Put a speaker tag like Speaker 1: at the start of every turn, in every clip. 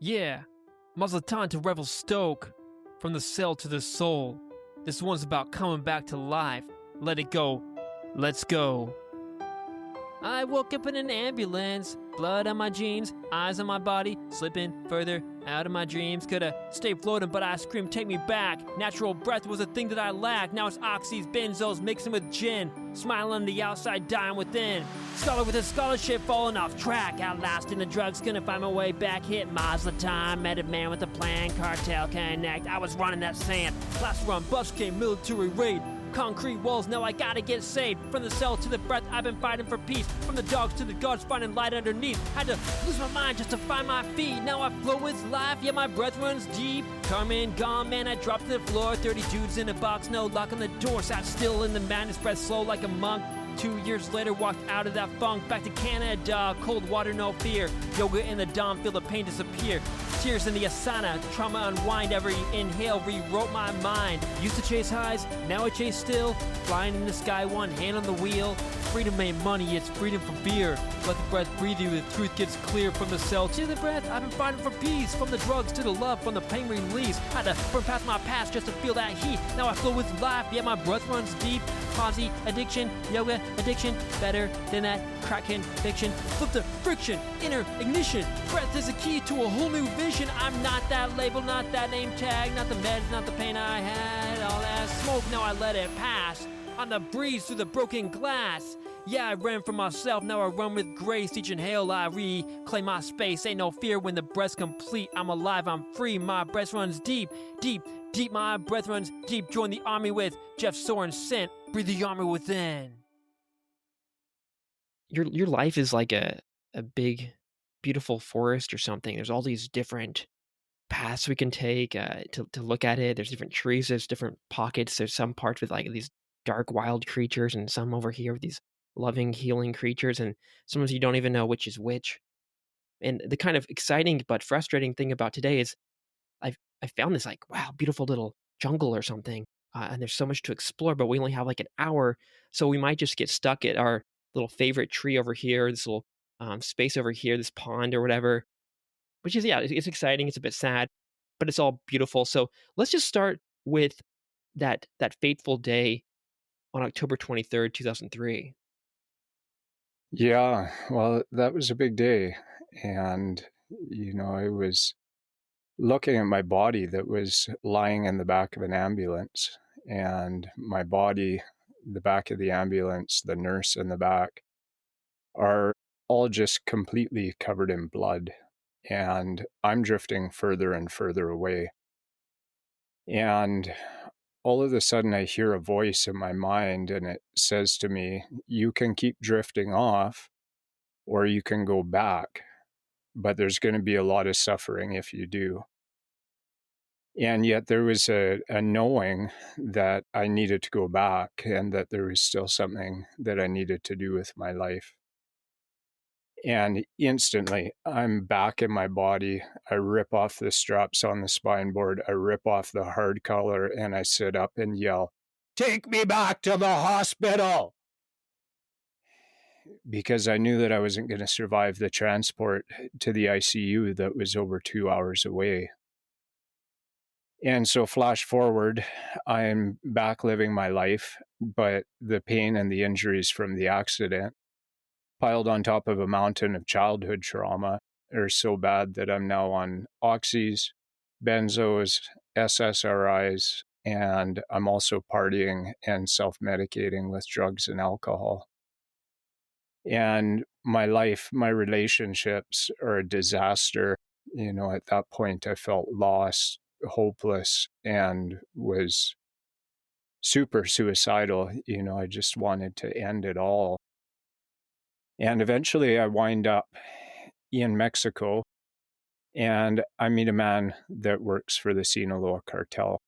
Speaker 1: Yeah, Mazatan to Revel Stoke. From the cell to the soul. This one's about coming back to life. Let it go. Let's go. I woke up in an ambulance, blood on my jeans, eyes on my body, slipping further out of my dreams. Coulda stayed floating, but I screamed, take me back. Natural breath was a thing that I lacked. Now it's oxys, benzos, mixing with gin. Smiling on the outside, dying within. Scholar with a scholarship, falling off track. Outlasting the drugs, gonna find my way back. Hit Mazda time, met a man with a plan. Cartel connect, I was running that sand. Last run, bus came, military raid. Concrete walls, now I gotta get saved. From the cell to the breath, I've been fighting for peace. From the dogs to the guards, finding light underneath. Had to lose my mind just to find my feet. Now I flow with life, yeah, my breath runs deep. Carmen gone, man, I dropped to the floor. 30 dudes in a box, no lock on the door. Sat still in the madness, breath slow like a monk. 2 years later, walked out of that funk. Back to Canada, cold water, no fear. Yoga in the dawn, feel the pain disappear. Tears in the asana, trauma unwind. Every inhale rewrote my mind. Used to chase highs, now I chase still. Flying in the sky, one hand on the wheel. Freedom ain't money, it's freedom from fear. Let the breath breathe you, the truth gets clear. From the cell to the breath, I've been fighting for peace. From the drugs to the love, from the pain release. Had to burn past my past just to feel that heat. Now I flow with life, yeah, my breath runs deep. Posy, addiction, yoga, addiction. Better than that crack conviction. Flip the friction, inner ignition. Breath is a key to a whole new vision. I'm not that label, not that name tag. Not the meds, not the pain I had. All that smoke, now I let it pass. On the breeze through the broken glass. Yeah, I ran for myself, now I run with grace. Each inhale I reclaim my space. Ain't no fear when the breath's complete. I'm alive, I'm free, my breath runs deep, deep, deep. My breath runs deep. Join the army with Jeff Sorensen. Breathe the army within. Your life is like a big, beautiful forest or something. There's all these different paths we can take to look at it. There's different trees. There's different pockets. There's some parts with like these dark, wild creatures, and some over here with these loving, healing creatures. And sometimes you don't even know which is which. And the kind of exciting but frustrating thing about today is I found this like, wow, beautiful little jungle or something. And there's so much to explore, but we only have like an hour. So we might just get stuck at our little favorite tree over here, this little space over here, this pond or whatever, which is, yeah, it's exciting. It's a bit sad, but it's all beautiful. So let's just start with that fateful day on October 23rd, 2003.
Speaker 2: Yeah, well, that was a big day. And, I was looking at my body that was lying in the back of an ambulance. And my body, the back of the ambulance, the nurse in the back, are all just completely covered in blood. And I'm drifting further and further away. And all of a sudden, I hear a voice in my mind, and it says to me, you can keep drifting off, or you can go back, but there's going to be a lot of suffering if you do. And yet there was a knowing that I needed to go back and that there was still something that I needed to do with my life. And instantly, I'm back in my body. I rip off the straps on the spine board. I rip off the hard collar, and I sit up and yell, "Take me back to the hospital!" Because I knew that I wasn't going to survive the transport to the ICU that was over 2 hours away. And so flash forward, I'm back living my life, but the pain and the injuries from the accident piled on top of a mountain of childhood trauma are so bad that I'm now on oxys, benzos, SSRIs, and I'm also partying and self-medicating with drugs and alcohol. And my life, my relationships are a disaster. At that point, I felt lost, hopeless, and was super suicidal. I just wanted to end it all. And eventually I wind up in Mexico, and I meet a man that works for the Sinaloa cartel.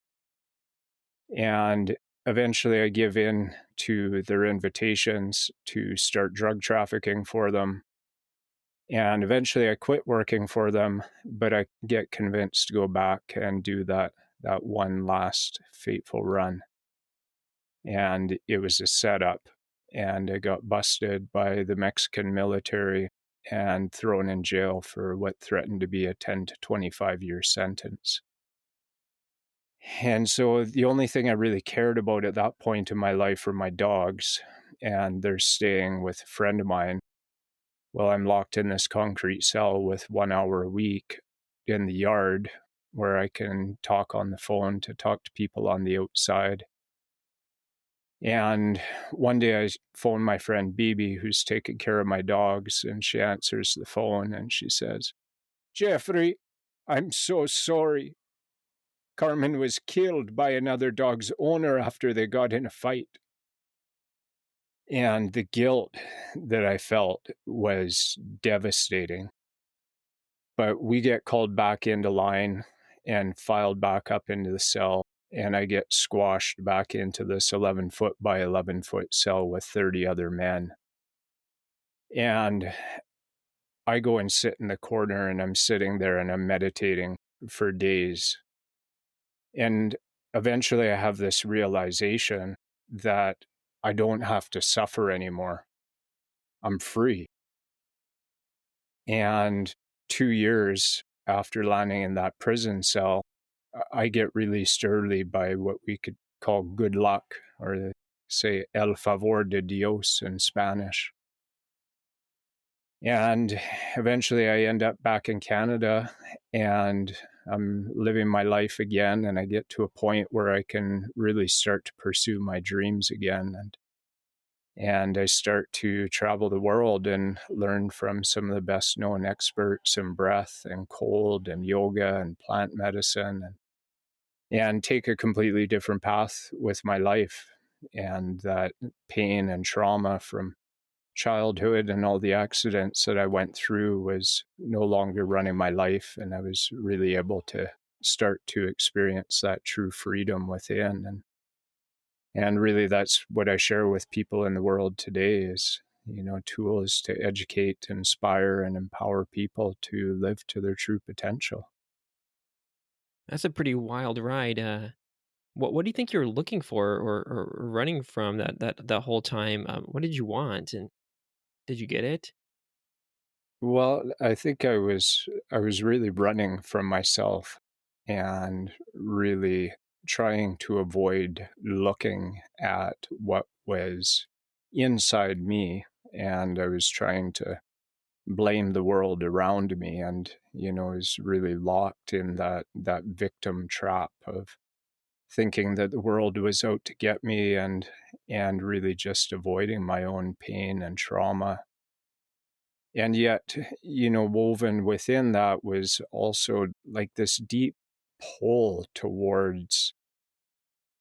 Speaker 2: And eventually I give in to their invitations to start drug trafficking for them. And eventually I quit working for them, but I get convinced to go back and do that one last fateful run. And it was a setup, and I got busted by the Mexican military and thrown in jail for what threatened to be a 10 to 25-year sentence. And so the only thing I really cared about at that point in my life were my dogs, and they're staying with a friend of mine. Well, I'm locked in this concrete cell with 1 hour a week in the yard where I can talk on the phone to talk to people on the outside. And one day I phoned my friend Bibi, who's taking care of my dogs, and she answers the phone and she says, "Jeffrey, I'm so sorry. Carmen was killed by another dog's owner after they got in a fight." And the guilt that I felt was devastating. But we get called back into line and filed back up into the cell, and I get squashed back into this 11-foot by 11-foot cell with 30 other men. And I go and sit in the corner, and I'm sitting there and I'm meditating for days. And eventually I have this realization that I don't have to suffer anymore. I'm free. And 2 years after landing in that prison cell, I get released early by what we could call good luck, or say el favor de Dios in Spanish. And eventually I end up back in Canada, and I'm living my life again, and I get to a point where I can really start to pursue my dreams again. And I start to travel the world and learn from some of the best known experts in breath and cold and yoga and plant medicine, and take a completely different path with my life. And that pain and trauma from childhood and all the accidents that I went through was no longer running my life. And I was really able to start to experience that true freedom within. And really, that's what I share with people in the world today is, tools to educate, inspire, and empower people to live to their true potential.
Speaker 3: That's a pretty wild ride. What do you think you're looking for or running from that whole time? What did you want, and did you get it?
Speaker 2: Well, I think I was really running from myself and really trying to avoid looking at what was inside me. And I was trying to blame the world around me, and is really locked in that victim trap of thinking that the world was out to get me, and really just avoiding my own pain and trauma. And yet, woven within that was also like this deep pull towards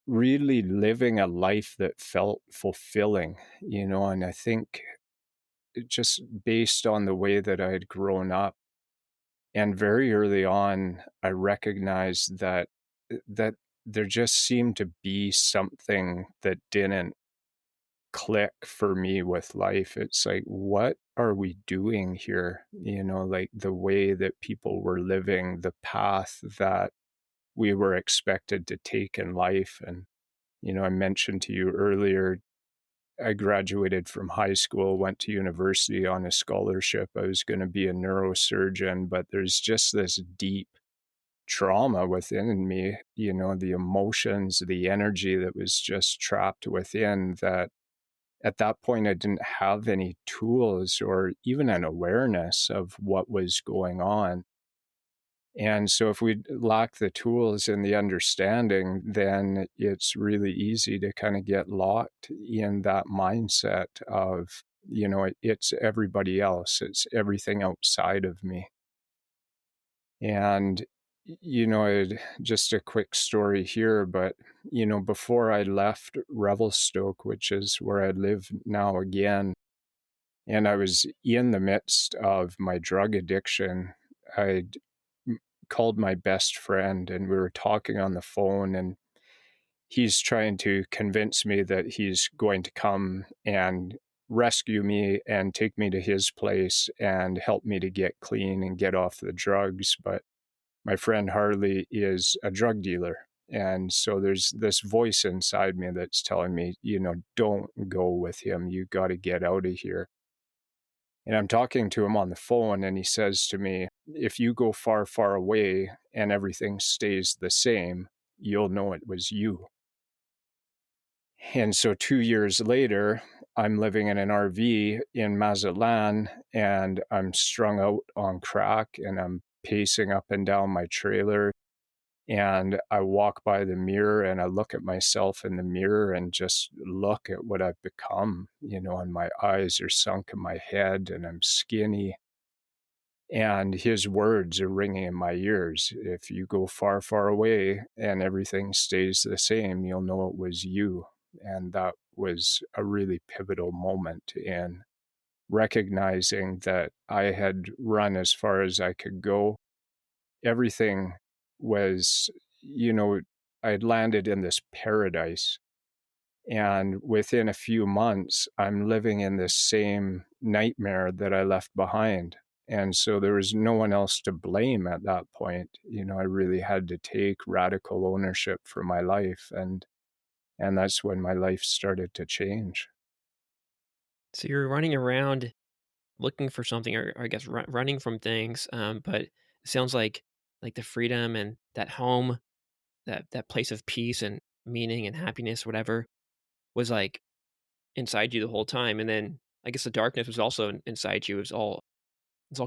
Speaker 2: really living a life that felt fulfilling, and I think just based on the way that I had grown up. And very early on, I recognized that there just seemed to be something that didn't click for me with life. It's like, what are we doing here? Like the way that people were living, the path that we were expected to take in life. And, I mentioned to you earlier, I graduated from high school, went to university on a scholarship. I was going to be a neurosurgeon, but there's just this deep trauma within me, the emotions, the energy that was just trapped within that. At that point, I didn't have any tools or even an awareness of what was going on. And so if we lack the tools and the understanding, then it's really easy to kind of get locked in that mindset of, it's everybody else, it's everything outside of me. And, just a quick story here, but, before I left Revelstoke, which is where I live now again, and I was in the midst of my drug addiction, I'd called my best friend and we were talking on the phone, and he's trying to convince me that he's going to come and rescue me and take me to his place and help me to get clean and get off the drugs. But my friend Harley is a drug dealer. And so there's this voice inside me that's telling me, don't go with him. You got to get out of here. And I'm talking to him on the phone, and he says to me, if you go far, far away and everything stays the same, you'll know it was you. And so 2 years later, I'm living in an RV in Mazatlan, and I'm strung out on crack, and I'm pacing up and down my trailer. And I walk by the mirror and I look at myself in the mirror and just look at what I've become, and my eyes are sunk in my head and I'm skinny. And his words are ringing in my ears. If you go far, far away and everything stays the same, you'll know it was you. And that was a really pivotal moment in recognizing that I had run as far as I could go. Everything was, I had landed in this paradise. And within a few months, I'm living in this same nightmare that I left behind. And so there was no one else to blame at that point. I really had to take radical ownership for my life. And that's when my life started to change.
Speaker 3: So you're running around looking for something, or I guess running from things. But it sounds like the freedom and that home, that place of peace and meaning and happiness, whatever, was like inside you the whole time. And then I guess the darkness was also inside you. It's all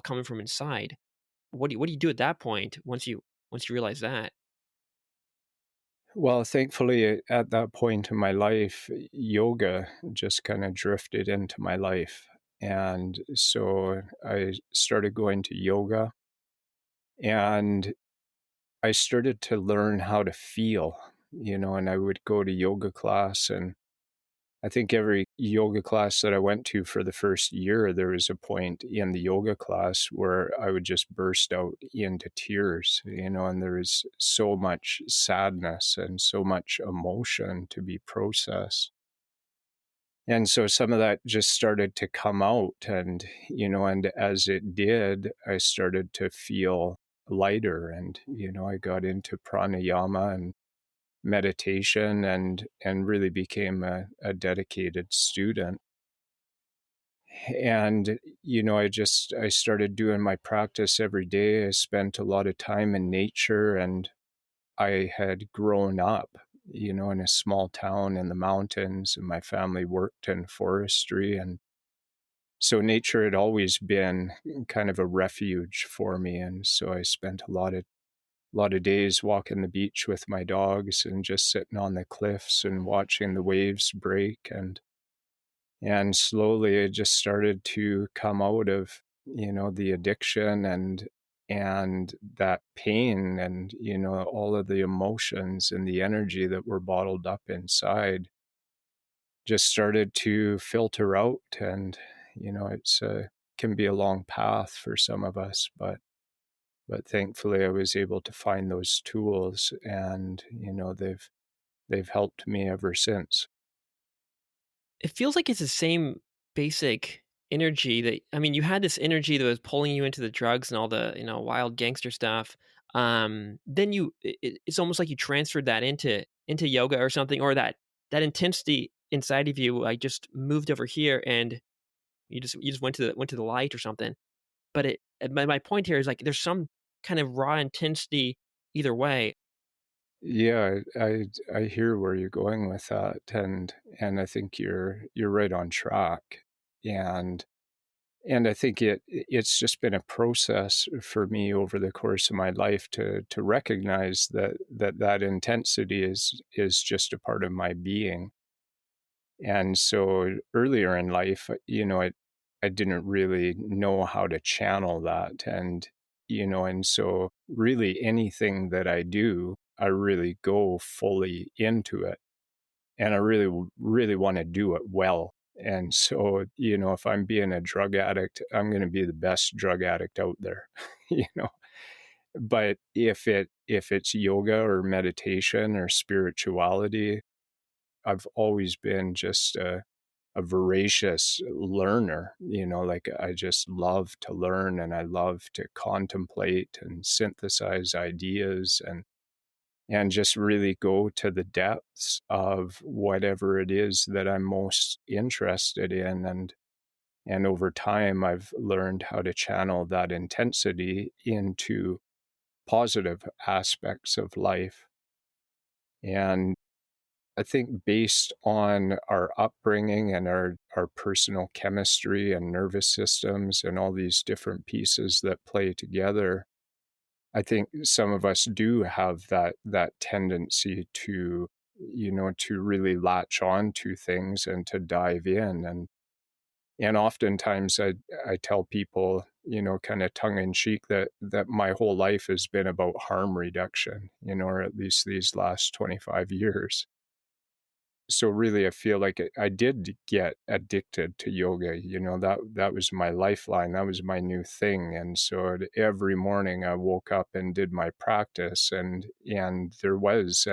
Speaker 3: coming from inside. What do you do at that point once you realize that?
Speaker 2: Well, thankfully, at that point in my life, yoga just kind of drifted into my life. And so I started going to yoga, and I started to learn how to feel, and I would go to yoga class. And I think every yoga class that I went to for the first year, there was a point in the yoga class where I would just burst out into tears, and there was so much sadness and so much emotion to be processed. And so some of that just started to come out. And as it did, I started to feel lighter. And, I got into pranayama and meditation, and really became a dedicated student. And I started doing my practice every day. I spent a lot of time in nature, and I had grown up in a small town in the mountains, and my family worked in forestry. And so nature had always been kind of a refuge for me. And so I spent a lot of days walking the beach with my dogs and just sitting on the cliffs and watching the waves break. And slowly it just started to come out of, the addiction and that pain, and, all of the emotions and the energy that were bottled up inside just started to filter out. And, it's can be a long path for some of us, but thankfully I was able to find those tools, and they've helped me ever since.
Speaker 3: It feels like it's the same basic energy that, I mean, you had this energy that was pulling you into the drugs and all the, wild gangster stuff. Then it's almost like you transferred that into yoga or something, or that intensity inside of you, I just moved over here, and you just went to the light or something. But my point here is, like, there's some kind of raw intensity either way.
Speaker 2: Yeah, I hear where you're going with that, and I think you're right on track. And and I think it's just been a process for me over the course of my life to recognize that intensity is just a part of my being. And so earlier in life, I didn't really know how to channel that. And so really anything that I do, I really go fully into it. And I really, really want to do it well. And so, if I'm being a drug addict, I'm going to be the best drug addict out there, you know. But if it's yoga or meditation or spirituality, I've always been just a voracious learner, like I just love to learn, and I love to contemplate and synthesize ideas, and just really go to the depths of whatever it is that I'm most interested in. And over time, I've learned how to channel that intensity into positive aspects of life. And I think based on our upbringing and our personal chemistry and nervous systems and all these different pieces that play together, I think some of us do have that tendency to, to really latch on to things and to dive in. And oftentimes I tell people, kind of tongue in cheek, that my whole life has been about harm reduction, or at least these last 25 years. So really, I feel like I did get addicted to yoga. That was my lifeline. That was my new thing. And so every morning I woke up and did my practice, and there was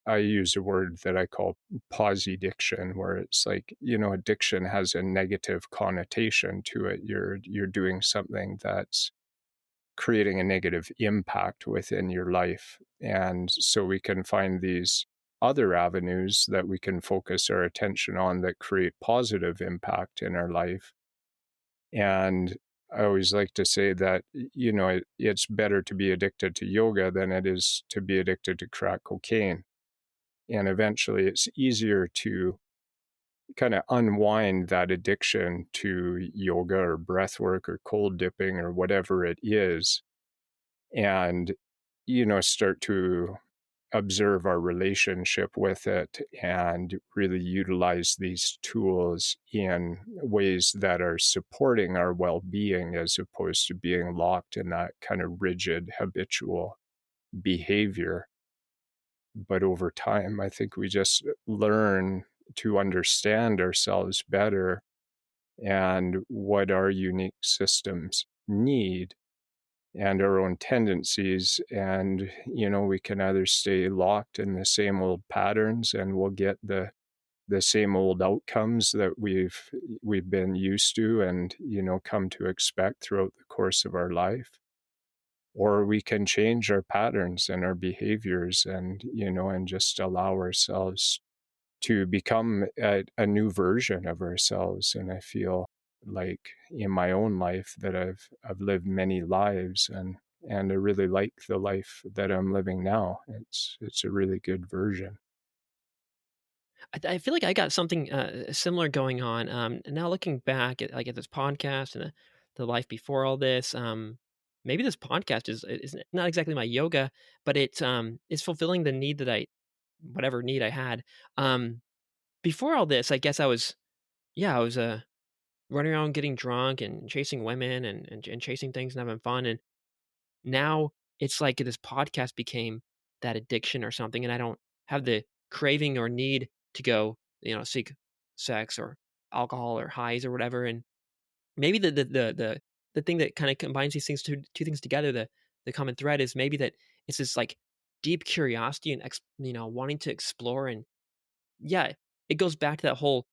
Speaker 2: I use a word that I call pause addiction, where it's like, addiction has a negative connotation to it. You're doing something that's creating a negative impact within your life. And so we can find these other avenues that we can focus our attention on that create positive impact in our life. And I always like to say that, it's better to be addicted to yoga than it is to be addicted to crack cocaine. And eventually it's easier to kind of unwind that addiction to yoga or breath work or cold dipping or whatever it is, and start to observe our relationship with it and really utilize these tools in ways that are supporting our well-being, as opposed to being locked in that kind of rigid habitual behavior. But over time, I think we just learn to understand ourselves better and what our unique systems need and our own tendencies. And, we can either stay locked in the same old patterns and we'll get the same old outcomes that we've been used to and, come to expect throughout the course of our life. Or we can change our patterns and our behaviors and just allow ourselves to become a new version of ourselves. And I feel like in my own life that I've lived many lives, and I really like the life that I'm living now. It's a really good version.
Speaker 3: I feel like I got something similar going on. Now looking back at this podcast and the life before all this, maybe this podcast is not exactly my yoga, but it's fulfilling the need that whatever need I had. Before all this, I guess I was running around getting drunk and chasing women and chasing things and having fun. And now it's like this podcast became that addiction or something, and I don't have the craving or need to go, seek sex or alcohol or highs or whatever. And maybe the thing that kind of combines these two things together, the common thread is maybe that it's this like deep curiosity and wanting to explore. And yeah, it goes back to that whole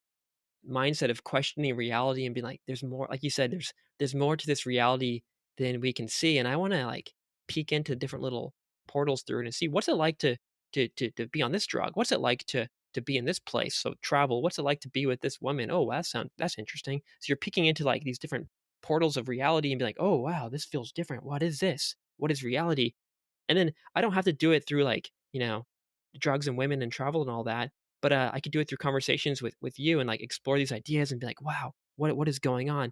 Speaker 3: mindset of questioning reality and being like, there's more, like you said, there's more to this reality than we can see. And I want to like peek into different little portals through it and see what's it like to be on this drug. What's it like to be in this place? So travel. What's it like to be with this woman? Oh, that's interesting. So you're peeking into like these different portals of reality and be like, oh wow, this feels different. What is this? What is reality? And then I don't have to do it through like, drugs and women and travel and all that, but I could do it through conversations with you and like explore these ideas and be like, wow, what is going on?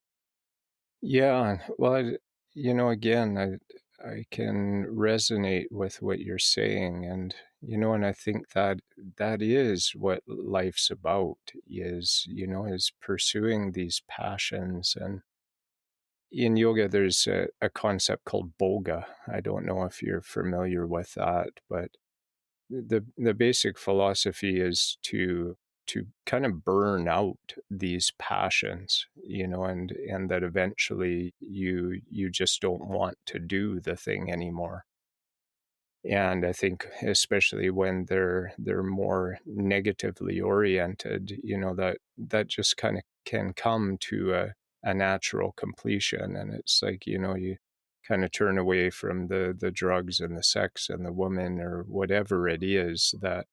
Speaker 2: Yeah, well, again, I can resonate with what you're saying, and I think that that is what life's about, is pursuing these passions. And in yoga, there's a concept called boga. I don't know if you're familiar with that, but the basic philosophy is to kind of burn out these passions, and that eventually you just don't want to do the thing anymore. And I think especially when they're more negatively oriented, that just kind of can come to a natural completion. And it's like, you kind of turn away from the drugs and the sex and the woman or whatever it is that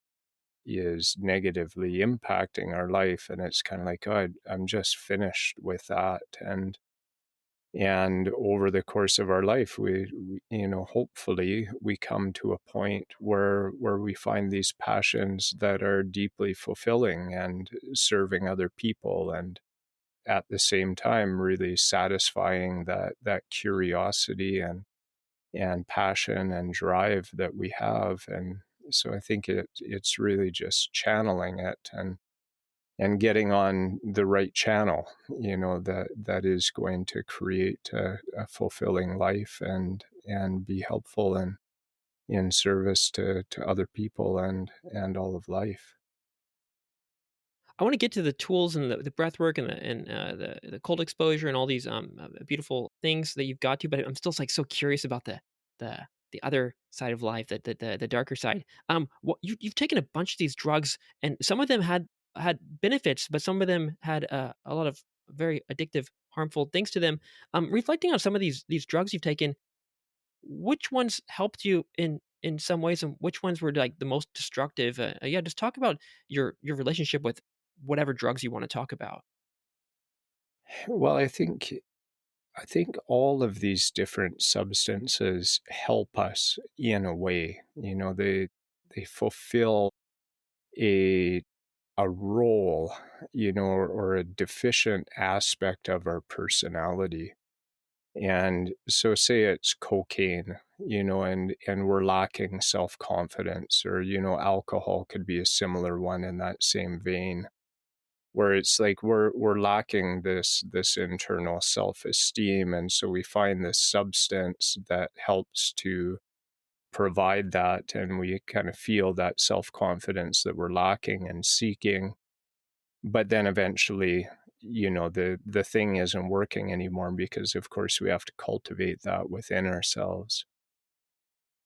Speaker 2: is negatively impacting our life. And it's kind of like, oh, I'm just finished with that. And over the course of our life, hopefully we come to a point where we find these passions that are deeply fulfilling and serving other people, and at the same time really satisfying that curiosity and passion and drive that we have. And so I think it's really just channeling it and getting on the right channel, that is going to create a fulfilling life and be helpful in service to other people and all of life.
Speaker 3: I want to get to the tools and the breath work and the cold exposure and all these beautiful things that you've got to, but I'm still like so curious about the the other side of life, the darker side. What you've taken a bunch of these drugs, and some of them had benefits, but some of them had a lot of very addictive, harmful things to them. Reflecting on some of these drugs you've taken, which ones helped you in some ways, and which ones were like the most destructive? Yeah, just talk about your relationship with whatever drugs you want to talk about.
Speaker 2: Well, I think all of these different substances help us in a way. They fulfill a a role, or a deficient aspect of our personality. And so say it's cocaine, and we're lacking self-confidence, or, alcohol could be a similar one in that same vein, where it's like we're lacking this internal self-esteem. And so we find this substance that helps to provide that, and we kind of feel that self-confidence that we're lacking and seeking. But then eventually, the thing isn't working anymore, because of course we have to cultivate that within ourselves.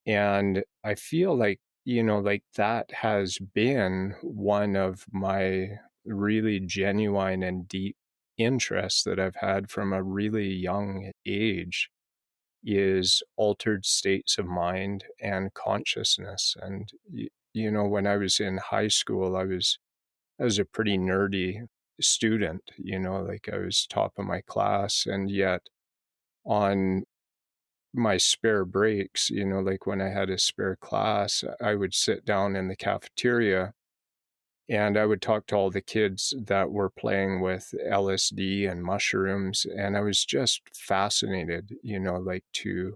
Speaker 2: And I feel like, like that has been one of my really genuine and deep interests that I've had from a really young age, is altered states of mind and consciousness. And when I was in high school, I was a pretty nerdy student, like I was top of my class. And yet on my spare breaks, like when I had a spare class, I would sit down in the cafeteria and I would talk to all the kids that were playing with LSD and mushrooms. And I was just fascinated, like to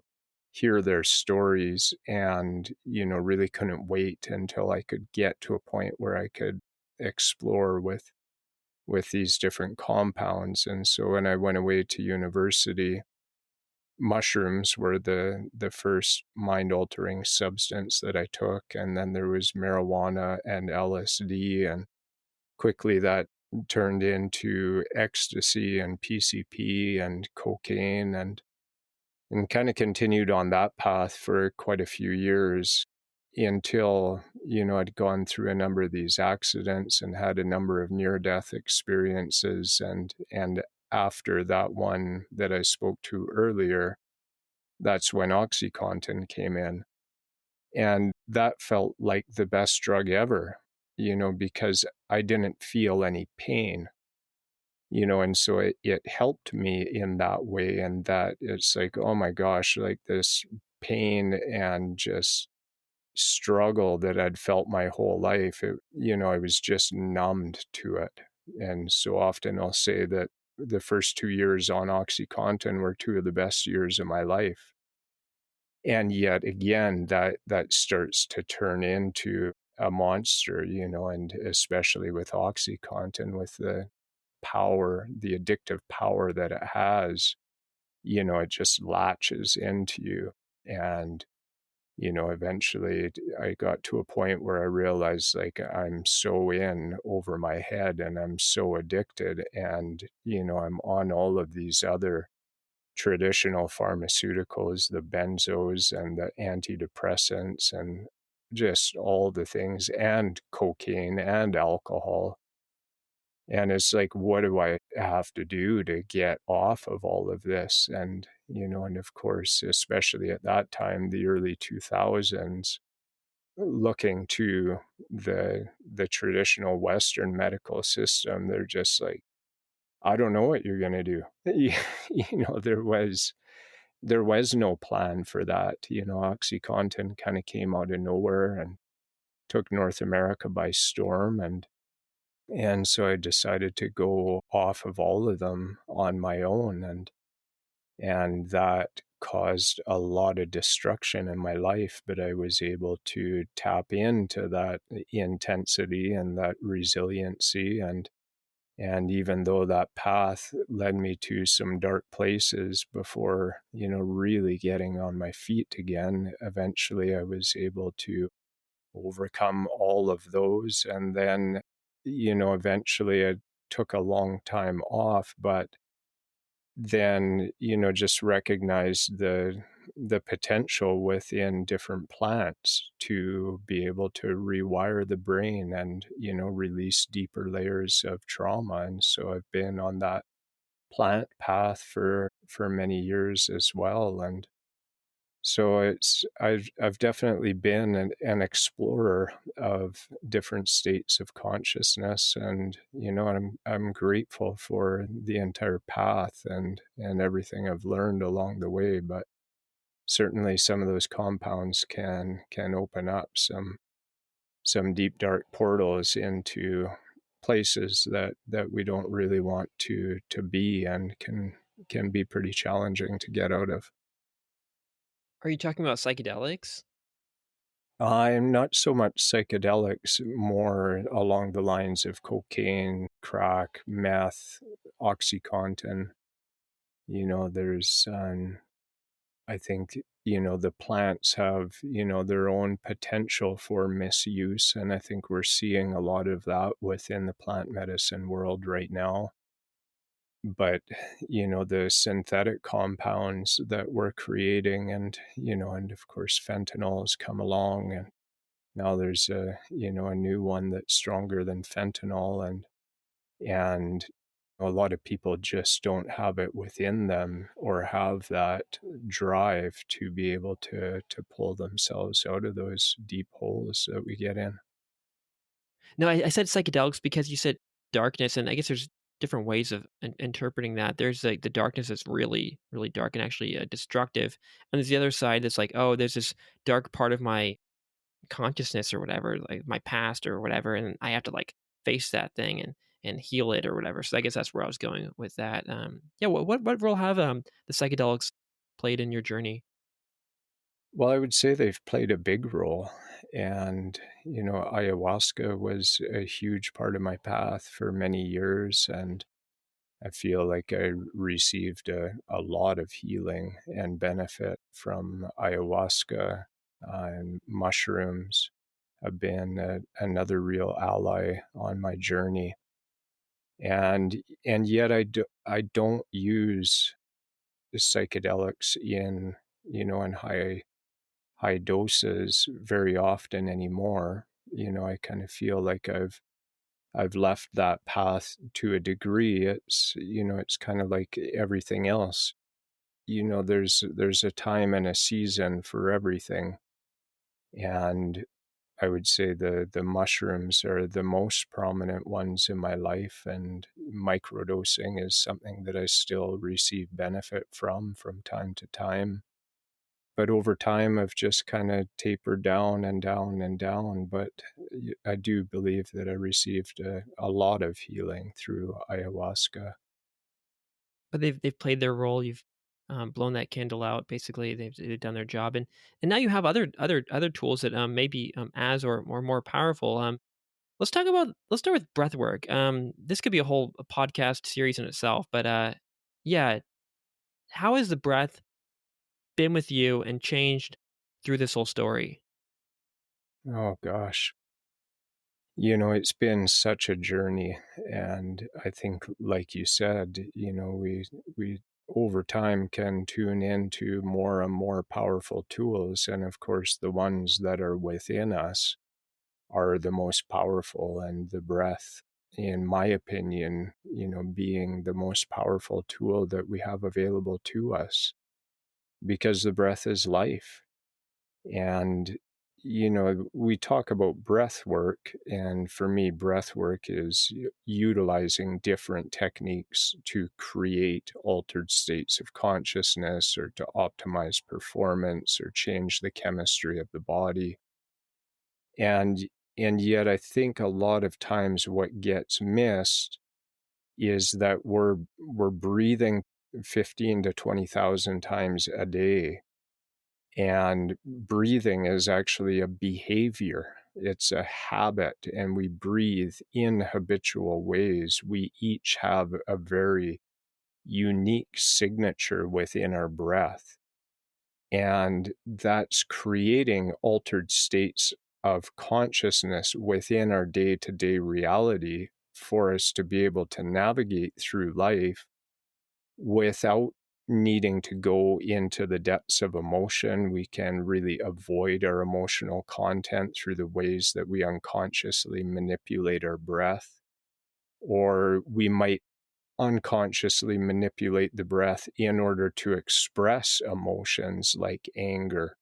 Speaker 2: hear their stories, and, really couldn't wait until I could get to a point where I could explore with these different compounds. And so when I went away to university, mushrooms were the first mind altering substance that I took, and then there was marijuana and LSD, and quickly that turned into ecstasy and PCP and cocaine, and kind of continued on that path for quite a few years until, I'd gone through a number of these accidents and had a number of near-death experiences. And after that one that I spoke to earlier, that's when OxyContin came in. And that felt like the best drug ever, because I didn't feel any pain, and so it helped me in that way. And that it's like, oh my gosh, like this pain and just struggle that I'd felt my whole life, I was just numbed to it. And so often I'll say that the first 2 years on OxyContin were two of the best years of my life. And yet again, that starts to turn into a monster, and especially with OxyContin, with the power, the addictive power that it has, it just latches into you. And, eventually I got to a point where I realized, like, I'm so in over my head and I'm so addicted. And, I'm on all of these other traditional pharmaceuticals, the benzos and the antidepressants and just all the things, and cocaine and alcohol. And it's like, what do I have to do to get off of all of this? And, and of course, especially at that time, the early 2000s, looking to the traditional Western medical system, they're just like, I don't know what you're gonna do. There was no plan for that. OxyContin kind of came out of nowhere and took North America by storm, and so I decided to go off of all of them on my own, and that caused a lot of destruction in my life, but I was able to tap into that intensity and that resiliency, and even though that path led me to some dark places before, really getting on my feet again, eventually I was able to overcome all of those. And then, eventually it took a long time off, but then, just recognized the potential within different plants to be able to rewire the brain and, release deeper layers of trauma. And so I've been on that plant path for many years as well. And so I've definitely been an explorer of different states of consciousness, and I'm grateful for the entire path and everything I've learned along the way. But certainly some of those compounds can open up some deep dark portals into places that we don't really want to be, and can be pretty challenging to get out of.
Speaker 3: Are you talking about psychedelics?
Speaker 2: I'm not so much psychedelics, more along the lines of cocaine, crack, meth, OxyContin. There's, I think, the plants have, their own potential for misuse. And I think we're seeing a lot of that within the plant medicine world right now. But, the synthetic compounds that we're creating, and of course, fentanyl has come along, and now there's a new one that's stronger than fentanyl, and a lot of people just don't have it within them, or have that drive to be able to pull themselves out of those deep holes that we get in.
Speaker 3: No, I said psychedelics because you said darkness, and I guess there's different ways of interpreting that. There's like the darkness that's really, really dark and actually destructive, and there's the other side that's like, oh, there's this dark part of my consciousness or whatever, like my past or whatever, and I have to like face that thing and heal it or whatever. So I guess that's where I was going with that. Yeah, what role have the psychedelics played in your journey?
Speaker 2: Well, I would say they've played a big role. And, ayahuasca was a huge part of my path for many years. And I feel like I received a lot of healing and benefit from ayahuasca, and mushrooms have been another real ally on my journey. And yet I don't use psychedelics in high doses very often anymore. I kind of feel like I've left that path to a degree. It's kind of like everything else. There's a time and a season for everything. And I would say the mushrooms are the most prominent ones in my life, and microdosing is something that I still receive benefit from time to time. But over time, I've just kind of tapered down and down and down. But I do believe that I received a lot of healing through ayahuasca.
Speaker 3: But they've played their role. You've blown that candle out. Basically, they've done their job, and now you have other tools that may be as or more powerful. Let's start with breath work. This could be a whole podcast series in itself, but yeah, how has the breath been with you and changed through this whole story?
Speaker 2: Oh gosh. It's been such a journey. And I think, like you said, we over time can tune into more and more powerful tools. And of course, the ones that are within us are the most powerful, and the breath, in my opinion, being the most powerful tool that we have available to us, because the breath is life. And we talk about breath work, and for me, breath work is utilizing different techniques to create altered states of consciousness or to optimize performance or change the chemistry of the body. And and yet I think a lot of times what gets missed is that we're breathing 15 to 20,000 times a day, and breathing is actually a behavior. It's a habit, and we breathe in habitual ways. We each have a very unique signature within our breath, and that's creating altered states of consciousness within our day to day reality for us to be able to navigate through life without needing to go into the depths of emotion. We can really avoid our emotional content through the ways that we unconsciously manipulate our breath, or we might unconsciously manipulate the breath in order to express emotions like anger,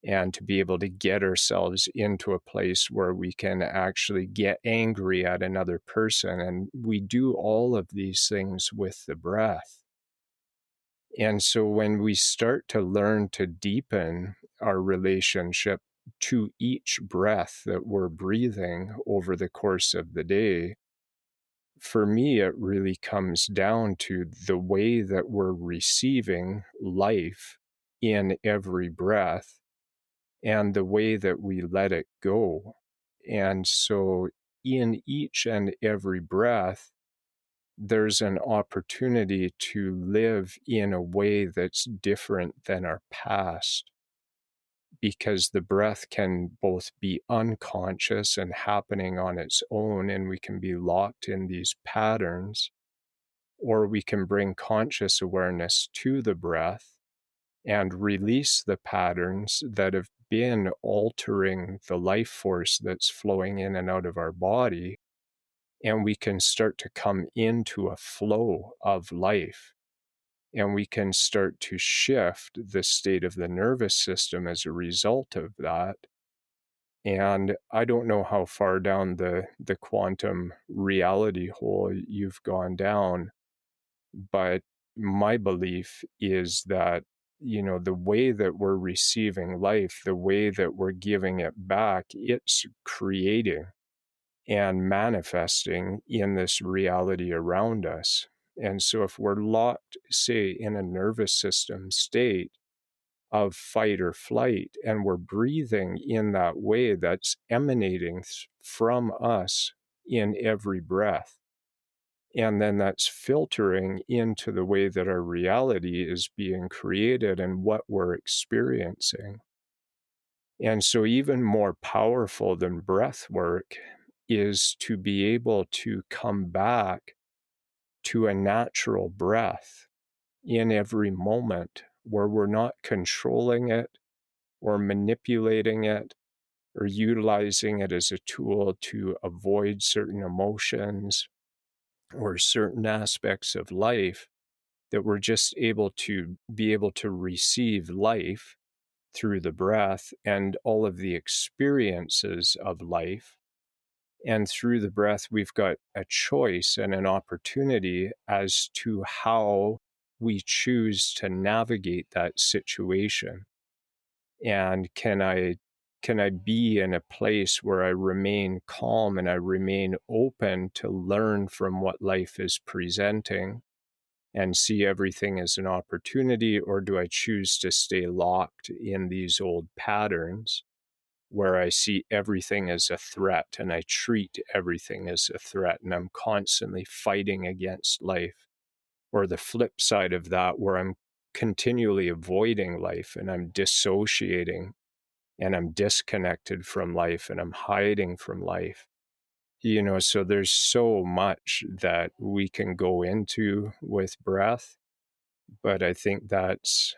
Speaker 2: and to be able to get ourselves into a place where we can actually get angry at another person. And we do all of these things with the breath. And so when we start to learn to deepen our relationship to each breath that we're breathing over the course of the day, for me, it really comes down to the way that we're receiving life in every breath and the way that we let it go. And so in each and every breath, there's an opportunity to live in a way that's different than our past, because the breath can both be unconscious and happening on its own, and we can be locked in these patterns, or we can bring conscious awareness to the breath and release the patterns that have been altering the life force that's flowing in and out of our body, and we can start to come into a flow of life, and we can start to shift the state of the nervous system as a result of that. And I don't know how far down the quantum reality hole you've gone down, but my belief is that, the way that we're receiving life, the way that we're giving it back, it's creating and manifesting in this reality around us. And so if we're locked, say, in a nervous system state of fight or flight, and we're breathing in that way, that's emanating from us in every breath, and then that's filtering into the way that our reality is being created and what we're experiencing. And so, even more powerful than breath work is to be able to come back to a natural breath in every moment, where we're not controlling it or manipulating it or utilizing it as a tool to avoid certain emotions or certain aspects of life, that we're just able to receive life through the breath and all of the experiences of life. And through the breath, we've got a choice and an opportunity as to how we choose to navigate that situation. And can I be in a place where I remain calm and I remain open to learn from what life is presenting and see everything as an opportunity? Or do I choose to stay locked in these old patterns where I see everything as a threat and I treat everything as a threat and I'm constantly fighting against life? Or the flip side of that, where I'm continually avoiding life and I'm dissociating and I'm disconnected from life and I'm hiding from life. So there's so much that we can go into with breath, but I think that's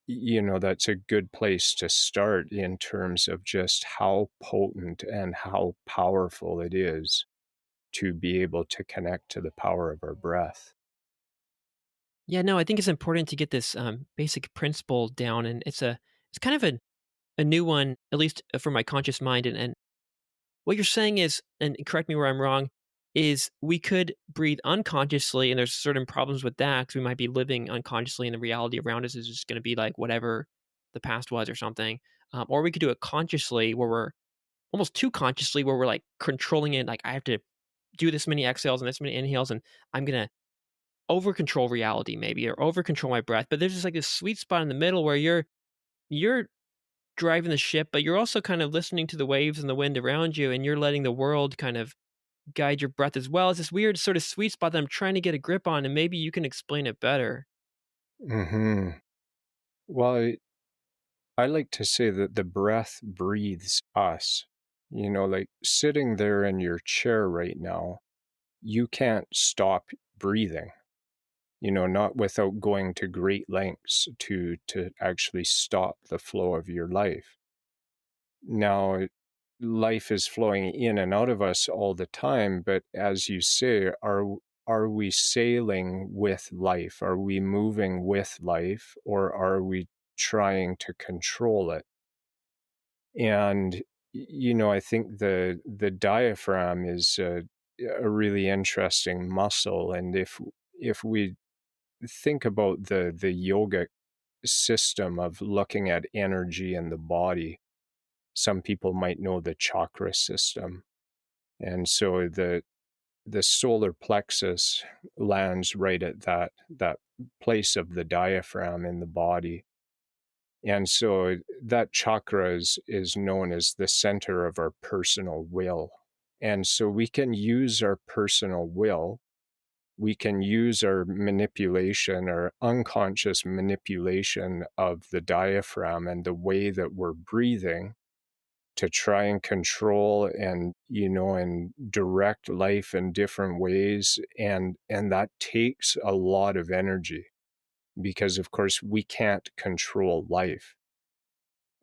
Speaker 2: a good place to start in terms of just how potent and how powerful it is to be able to connect to the power of our breath.
Speaker 3: Yeah, no, I think it's important to get this basic principle down, and it's kind of a new one, at least for my conscious mind. And what you're saying is, and correct me where I'm wrong, is we could breathe unconsciously, and there's certain problems with that because we might be living unconsciously, and the reality around us is just going to be like whatever the past was or something. Or we could do it consciously, where we're almost too consciously, where we're like controlling it. Like I have to do this many exhales and this many inhales, and I'm gonna over control reality maybe, or over control my breath. But there's just like this sweet spot in the middle where you're driving the ship, but you're also kind of listening to the waves and the wind around you, and you're letting the world kind of guide your breath as well. It's this weird sort of sweet spot that I'm trying to get a grip on, and maybe you can explain it better.
Speaker 2: Hmm. Well, I like to say that the breath breathes us. Like sitting there in your chair right now, you can't stop breathing. Not without going to great lengths to actually stop the flow of your life. Now, life is flowing in and out of us all the time, but as you say, are we sailing with life? Are we moving with life, or are we trying to control it? And I think the diaphragm is a really interesting muscle, and if we think about the yogic system of looking at energy in the body, some people might know the chakra system. And so the solar plexus lands right at that place of the diaphragm in the body. And so that chakra is known as the center of our personal will. And so we can use our personal will, we can use our manipulation, our unconscious manipulation of the diaphragm and the way that we're breathing to try and control and direct life in different ways. And that takes a lot of energy because, of course, we can't control life.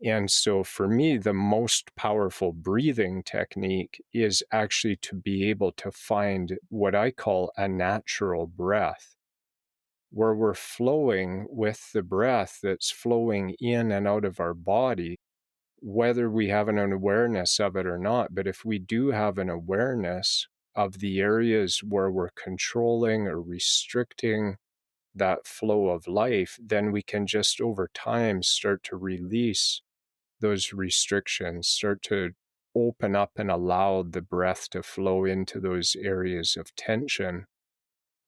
Speaker 2: And so for me, the most powerful breathing technique is actually to be able to find what I call a natural breath, where we're flowing with the breath that's flowing in and out of our body, whether we have an awareness of it or not. But if we do have an awareness of the areas where we're controlling or restricting that flow of life, then we can just over time start to release those restrictions, start to open up and allow the breath to flow into those areas of tension.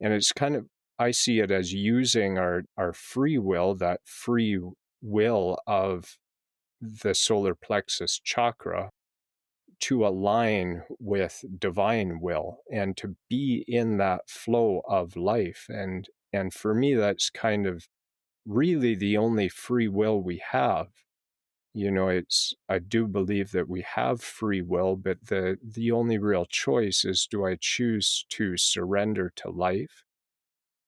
Speaker 2: And it's kind of, I see it as using our free will, that free will of the solar plexus chakra, to align with divine will and to be in that flow of life. And for me, that's kind of really the only free will we have. I do believe that we have free will, but the only real choice is, do I choose to surrender to life,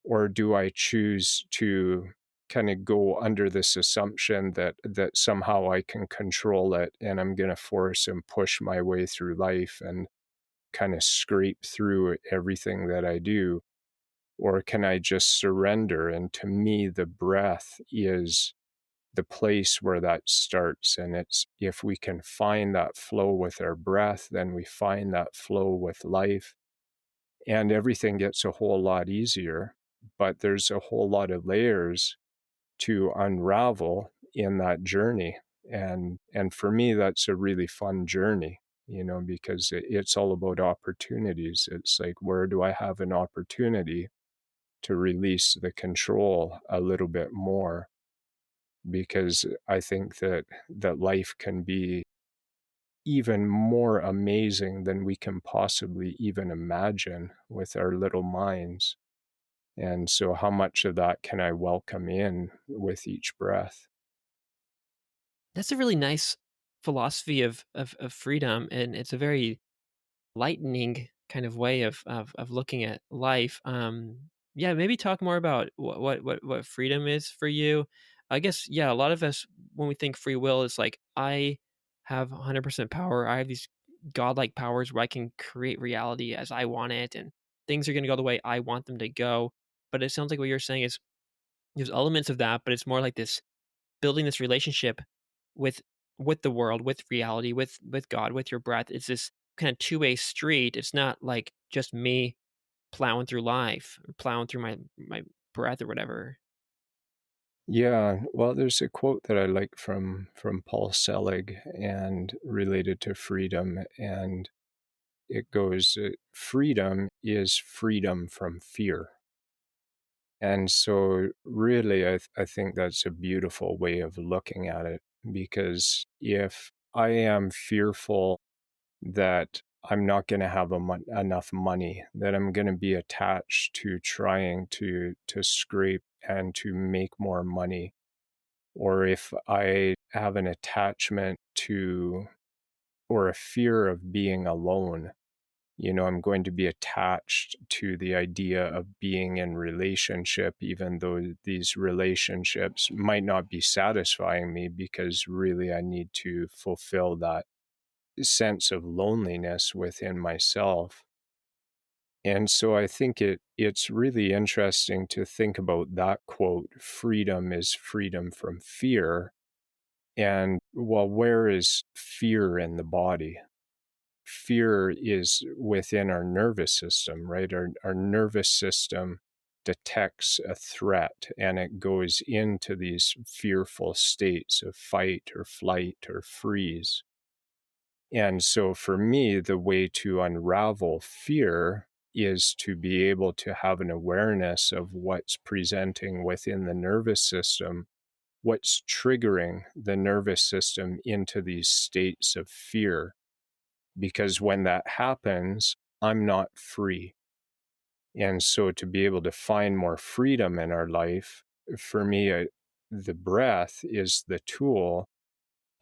Speaker 2: or do I choose to kind of go under this assumption that somehow I can control it and I'm going to force and push my way through life and kind of scrape through everything that I do? Or can I just surrender? And to me, the breath is the place where that starts. And it's, if we can find that flow with our breath, then we find that flow with life, and everything gets a whole lot easier. But there's a whole lot of layers to unravel in that journey. And for me, that's a really fun journey, because it's all about opportunities. It's like, where do I have an opportunity to release the control a little bit more? Because I think that life can be even more amazing than we can possibly even imagine with our little minds. And so how much of that can I welcome in with each breath?
Speaker 3: That's a really nice philosophy of freedom, and it's a very lightening kind of way of looking at life. Yeah, maybe talk more about what freedom is for you. I guess, yeah, a lot of us, when we think free will, is like, I have 100% power. I have these godlike powers where I can create reality as I want it, and things are going to go the way I want them to go. But it sounds like what you're saying is there's elements of that, but it's more like this building this relationship with with the world, with reality, with God, with your breath. It's this kind of two-way street. It's not like just me plowing through life, or plowing through my breath or whatever.
Speaker 2: Yeah, well, there's a quote that I like from Paul Selig and related to freedom, and it goes, "Freedom is freedom from fear." And so, really, I think that's a beautiful way of looking at it, because if I am fearful that I'm not going to have enough money, that I'm going to be attached to trying to scrape and to make more money, or if I have an attachment to or a fear of being alone, I'm going to be attached to the idea of being in relationship, even though these relationships might not be satisfying me, because really I need to fulfill that sense of loneliness within myself. And so I think it's really interesting to think about that quote, freedom is freedom from fear. And well, where is fear in the body? Fear is within our nervous system, right? Our nervous system detects a threat and it goes into these fearful states of fight or flight or freeze. And so for me, the way to unravel fear is to be able to have an awareness of what's presenting within the nervous system, what's triggering the nervous system into these states of fear. Because when that happens, I'm not free. And so to be able to find more freedom in our life, for me, the breath is the tool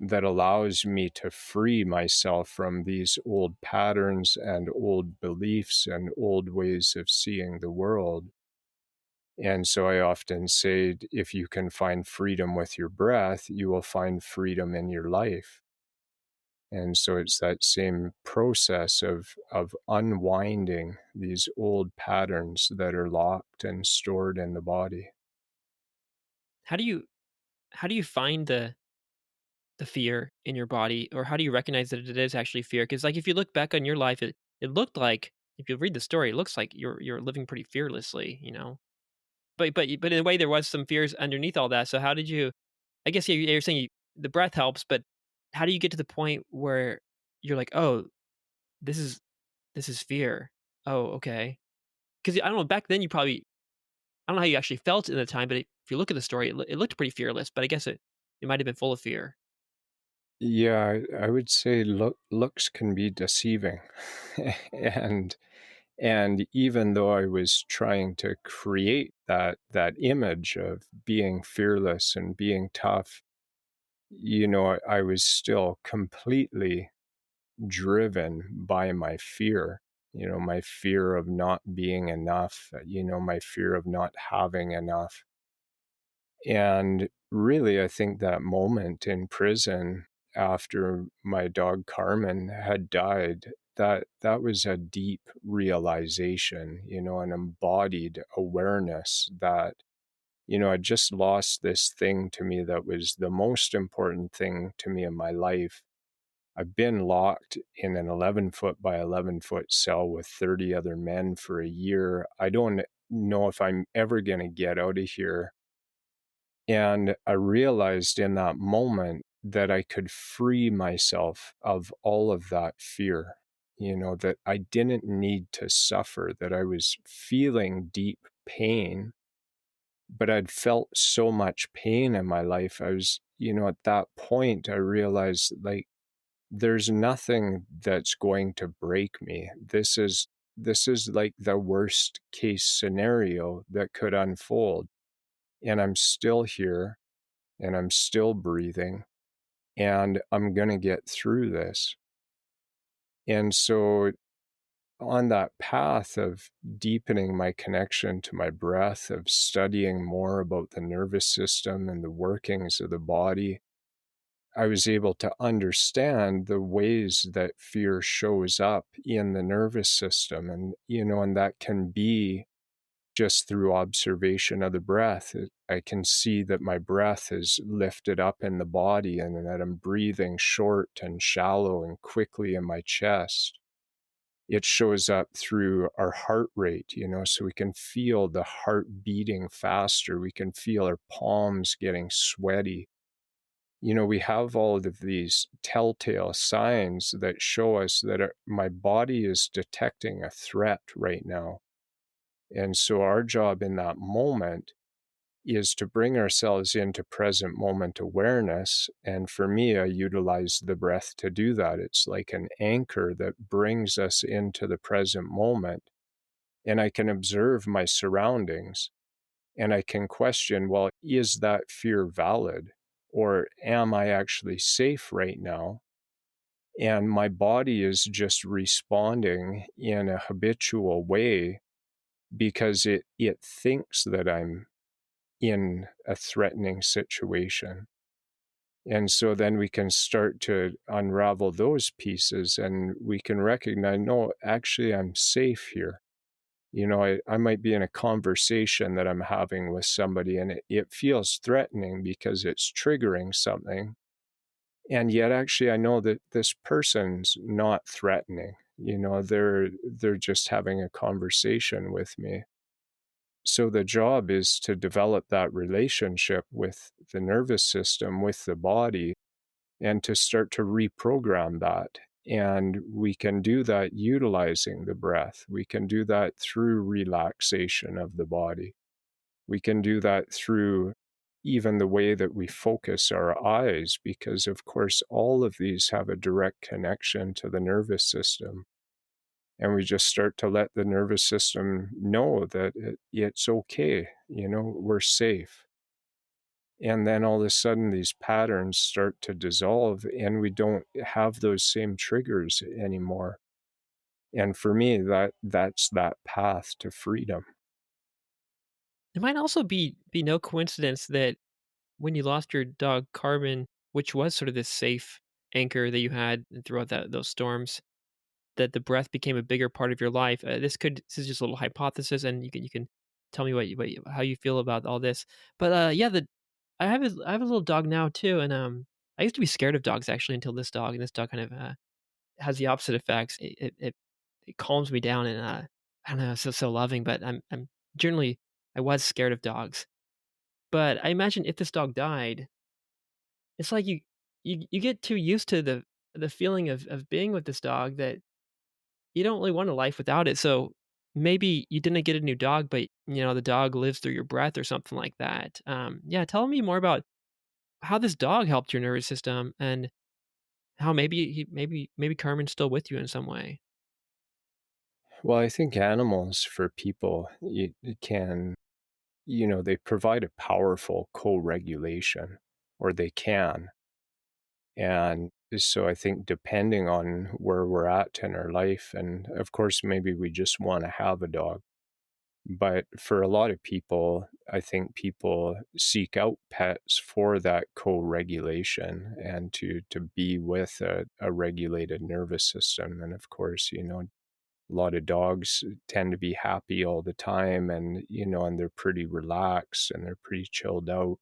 Speaker 2: that allows me to free myself from these old patterns and old beliefs and old ways of seeing the world. And so I often say, if you can find freedom with your breath, you will find freedom in your life. And so it's that same process of unwinding these old patterns that are locked and stored in the body.
Speaker 3: How do you how do you find the fear in your body, or how do you recognize that it is actually fear? Because like if you look back on your life, it looked like, if you read the story, it looks like you're living pretty fearlessly, you know. But in a way, there was some fears underneath all that. So how did you? I guess you're saying the breath helps, but how do you get to the point where you're like, oh, this is this is fear. Oh, okay. Because I don't know. Back then, you probably, I don't know how you actually felt in the time, but if you look at the story, it looked pretty fearless. But I guess it might have been full of fear.
Speaker 2: Yeah, I would say looks can be deceiving. and and even though I was trying to create that image of being fearless and being tough, I was still completely driven by my fear, my fear of not being enough, my fear of not having enough. And really, I think that moment in prison after my dog Carmen had died, that was a deep realization, an embodied awareness that, I just lost this thing to me that was the most important thing to me in my life. I've been locked in an 11-foot by 11-foot cell with 30 other men for a year. I don't know if I'm ever going to get out of here. And I realized in that moment that I could free myself of all of that fear, that I didn't need to suffer, that I was feeling deep pain, but I'd felt so much pain in my life. I was, at that point, I realized like, there's nothing that's going to break me. This is like the worst case scenario that could unfold. And I'm still here and I'm still breathing and I'm going to get through this. And so on that path of deepening my connection to my breath, of studying more about the nervous system and the workings of the body, I was able to understand the ways that fear shows up in the nervous system. And, and that can be just through observation of the breath. I can see that my breath is lifted up in the body and that I'm breathing short and shallow and quickly in my chest. It shows up through our heart rate, so we can feel the heart beating faster. We can feel our palms getting sweaty. We have all of these telltale signs that show us that my body is detecting a threat right now. And so our job in that moment is to bring ourselves into present moment awareness. And for me, I utilize the breath to do that. It's like an anchor that brings us into the present moment. And I can observe my surroundings and I can question, well, is that fear valid? Or am I actually safe right now? And my body is just responding in a habitual way because it thinks that I'm in a threatening situation. And so then we can start to unravel those pieces and we can recognize, no, actually, I'm safe here. I might be in a conversation that I'm having with somebody and it feels threatening because it's triggering something. And yet, actually, I know that this person's not threatening. They're just having a conversation with me. So the job is to develop that relationship with the nervous system, with the body, and to start to reprogram that. And we can do that utilizing the breath. We can do that through relaxation of the body. We can do that through even the way that we focus our eyes, because, of course, all of these have a direct connection to the nervous system. And we just start to let the nervous system know that it's okay, we're safe. And then all of a sudden, these patterns start to dissolve and we don't have those same triggers anymore. And for me, that's that path to freedom.
Speaker 3: It might also be no coincidence that when you lost your dog Carmen, which was sort of this safe anchor that you had throughout those storms, that the breath became a bigger part of your life. This is just a little hypothesis, and you can tell me how you feel about all this. But yeah, the I have a little dog now too, and I used to be scared of dogs actually until this dog, and this dog kind of has the opposite effects. It calms me down, and I don't know, it's so loving. But I'm generally I was scared of dogs. But I imagine if this dog died, it's like you get too used to the feeling of being with this dog that you don't really want a life without it. So maybe you didn't get a new dog, but the dog lives through your breath or something like that. Yeah, tell me more about how this dog helped your nervous system and how maybe Carmen's still with you in some way.
Speaker 2: Well, I think animals for people, it can, they provide a powerful co-regulation, or they can. And so I think depending on where we're at in our life, and of course, maybe we just want to have a dog. But for a lot of people, I think people seek out pets for that co-regulation and to be with a regulated nervous system. And of course, a lot of dogs tend to be happy all the time and, and they're pretty relaxed and they're pretty chilled out.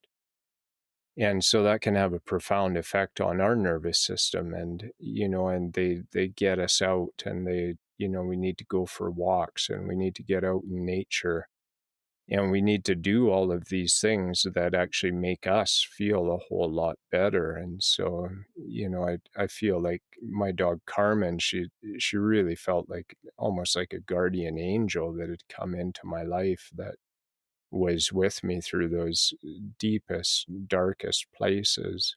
Speaker 2: And so that can have a profound effect on our nervous system. And, and they get us out and we need to go for walks and we need to get out in nature. And we need to do all of these things that actually make us feel a whole lot better. And so, I feel like my dog Carmen, she really felt like almost like a guardian angel that had come into my life that was with me through those deepest, darkest places.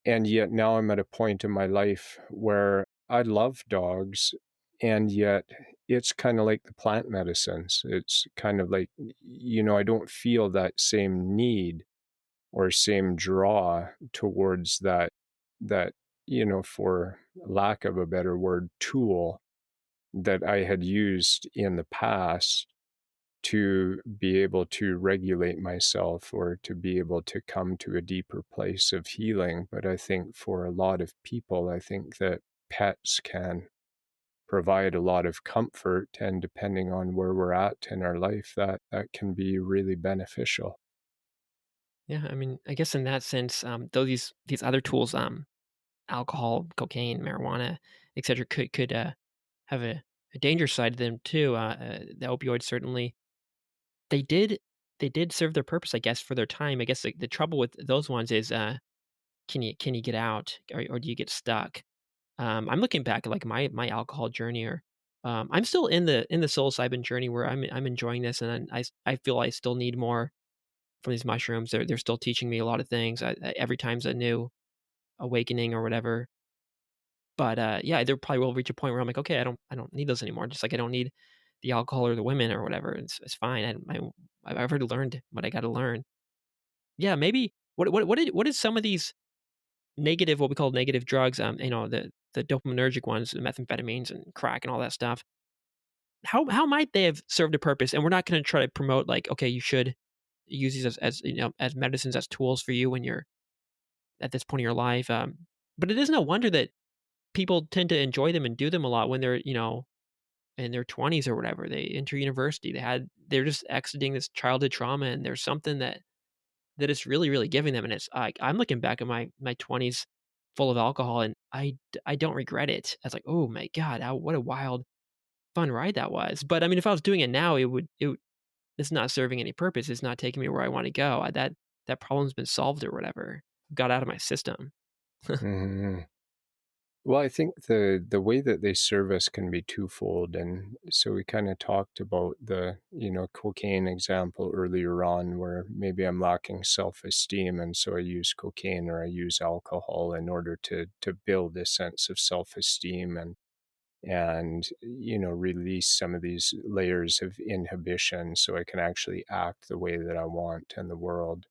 Speaker 2: And yet now I'm at a point in my life where I love dogs, and yet it's kind of like the plant medicines. It's kind of like, I don't feel that same need or same draw towards that, for lack of a better word, tool that I had used in the past to be able to regulate myself or to be able to come to a deeper place of healing. But I think for a lot of people, I think that pets can provide a lot of comfort, and depending on where we're at in our life, that can be really beneficial.
Speaker 3: Yeah, I mean, I guess in that sense, though these other tools, alcohol, cocaine, marijuana, etc., could have a danger side to them too. The opioids certainly they did they did serve their purpose, I guess, for their time. I guess the trouble with those ones is, can you get out, or do you get stuck? I'm looking back at like my alcohol journey, or I'm still in the psilocybin journey where I'm enjoying this, and I feel I still need more from these mushrooms. They're still teaching me a lot of things. Every time's a new awakening or whatever. But yeah, there probably will reach a point where I'm like, okay, I don't need those anymore. Just like I don't need the alcohol or the women or whatever. It's fine. I've already learned what I got to learn. Yeah, maybe what is some of these negative, what we call negative drugs? The dopaminergic ones, the methamphetamines and crack and all that stuff. How might they have served a purpose? And we're not going to try to promote like, okay, you should use these as as medicines, as tools for you when you're at this point in your life. But it is no wonder that people tend to enjoy them and do them a lot when they're in their 20s or whatever. They enter university. They're just exiting this childhood trauma, and there's something that it's really really giving them. And it's like I'm looking back at my 20s full of alcohol, and I don't regret it. I was like, oh my god, what a wild fun ride that was. But I mean, if I was doing it now, it's not serving any purpose. It's not taking me where I want to go. That problem's been solved or whatever. Got out of my system.
Speaker 2: Mhm. Well, I think the way that they serve us can be twofold, and so we kind of talked about the cocaine example earlier on, where maybe I'm lacking self-esteem, and so I use cocaine or I use alcohol in order to build a sense of self-esteem and release some of these layers of inhibition, so I can actually act the way that I want in the world.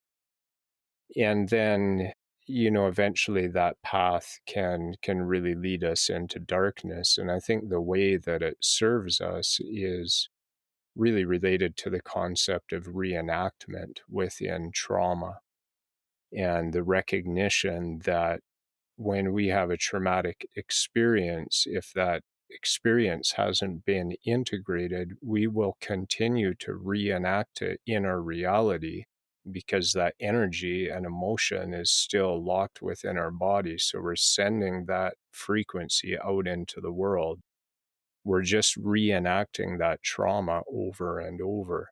Speaker 2: And then eventually that path can really lead us into darkness, and I think the way that it serves us is really related to the concept of reenactment within trauma, and the recognition that when we have a traumatic experience, if that experience hasn't been integrated, we will continue to reenact it in our reality because that energy and emotion is still locked within our body. So we're sending that frequency out into the world. We're just reenacting that trauma over and over.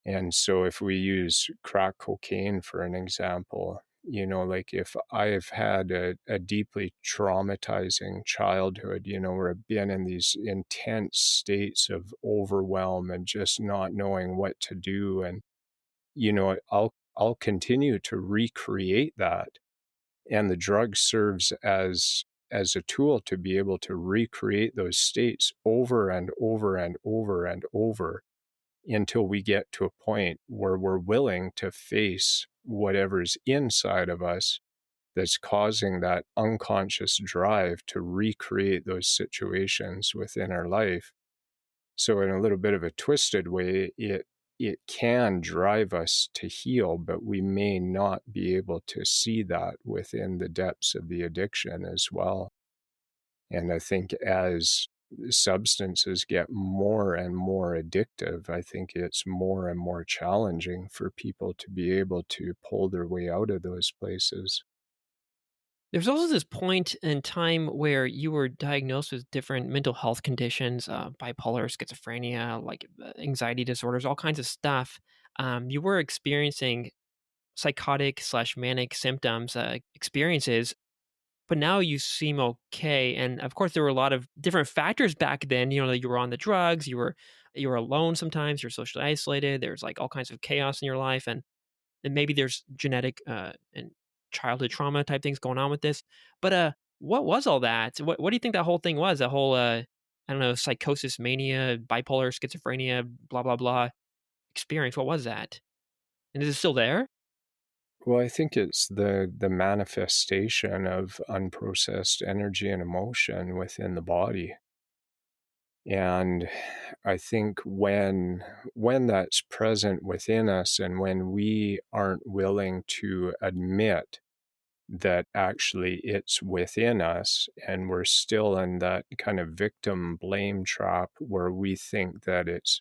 Speaker 2: And so if we use crack cocaine for an example, like if I've had a deeply traumatizing childhood, where I've been in these intense states of overwhelm and just not knowing what to do. And, I'll continue to recreate that. And the drug serves as a tool to be able to recreate those states over and over and over and over until we get to a point where we're willing to face whatever's inside of us that's causing that unconscious drive to recreate those situations within our life. So in a little bit of a twisted way, it can drive us to heal, but we may not be able to see that within the depths of the addiction as well. And I think as substances get more and more addictive, I think it's more and more challenging for people to be able to pull their way out of those places.
Speaker 3: There's also this point in time where you were diagnosed with different mental health conditions, bipolar, schizophrenia, like anxiety disorders, all kinds of stuff. You were experiencing psychotic slash manic symptoms, experiences, but now you seem okay. And of course, there were a lot of different factors back then. That you were on the drugs, you were alone sometimes, you're socially isolated. There's like all kinds of chaos in your life, and maybe there's genetic and childhood trauma type things going on with this. But what was all that? What do you think that whole thing was? That whole I don't know, psychosis, mania, bipolar, schizophrenia, blah blah blah experience. What was that? And is it still there?
Speaker 2: Well, I think it's the manifestation of unprocessed energy and emotion within the body. And I think when that's present within us and when we aren't willing to admit that actually it's within us, and we're still in that kind of victim blame trap where we think that it's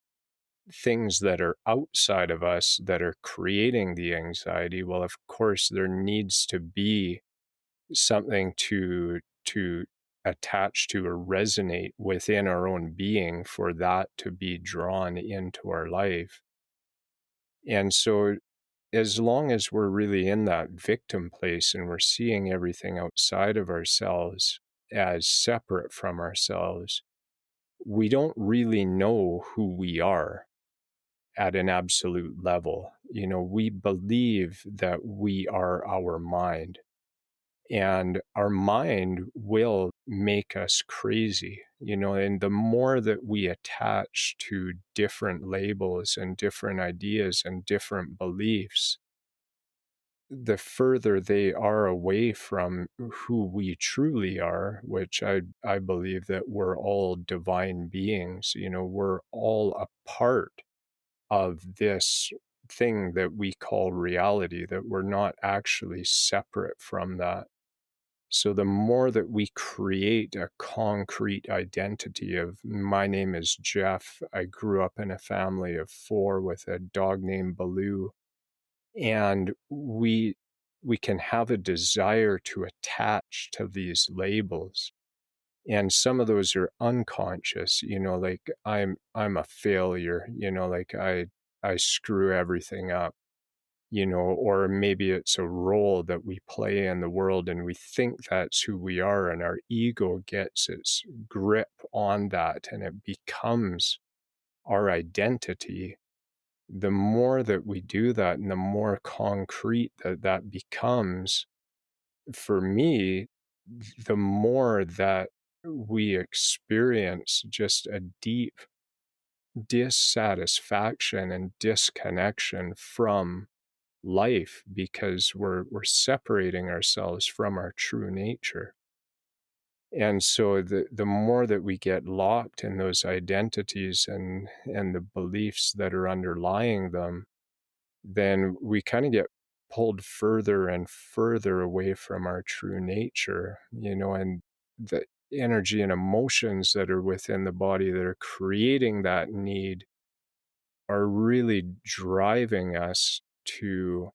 Speaker 2: things that are outside of us that are creating the anxiety. Well, of course, there needs to be something to attach to or resonate within our own being for that to be drawn into our life. And so as long as we're really in that victim place and we're seeing everything outside of ourselves as separate from ourselves, we don't really know who we are at an absolute level. We believe that we are our mind, and our mind will make us crazy, and the more that we attach to different labels and different ideas and different beliefs, the further they are away from who we truly are, which I believe that we're all divine beings. We're all a part of this thing that we call reality, that we're not actually separate from that. So the more that we create a concrete identity of, my name is Jeff, I grew up in a family of 4 with a dog named Baloo, and we can have a desire to attach to these labels. And some of those are unconscious, like I'm a failure, like I screw everything up, or maybe it's a role that we play in the world and we think that's who we are, and our ego gets its grip on that and it becomes our identity. The more that we do that and the more concrete that becomes, for me, the more that we experience just a deep dissatisfaction and disconnection from life, because we're separating ourselves from our true nature. And so the more that we get locked in those identities and the beliefs that are underlying them, then we kind of get pulled further and further away from our true nature, and the energy and emotions that are within the body that are creating that need are really driving us to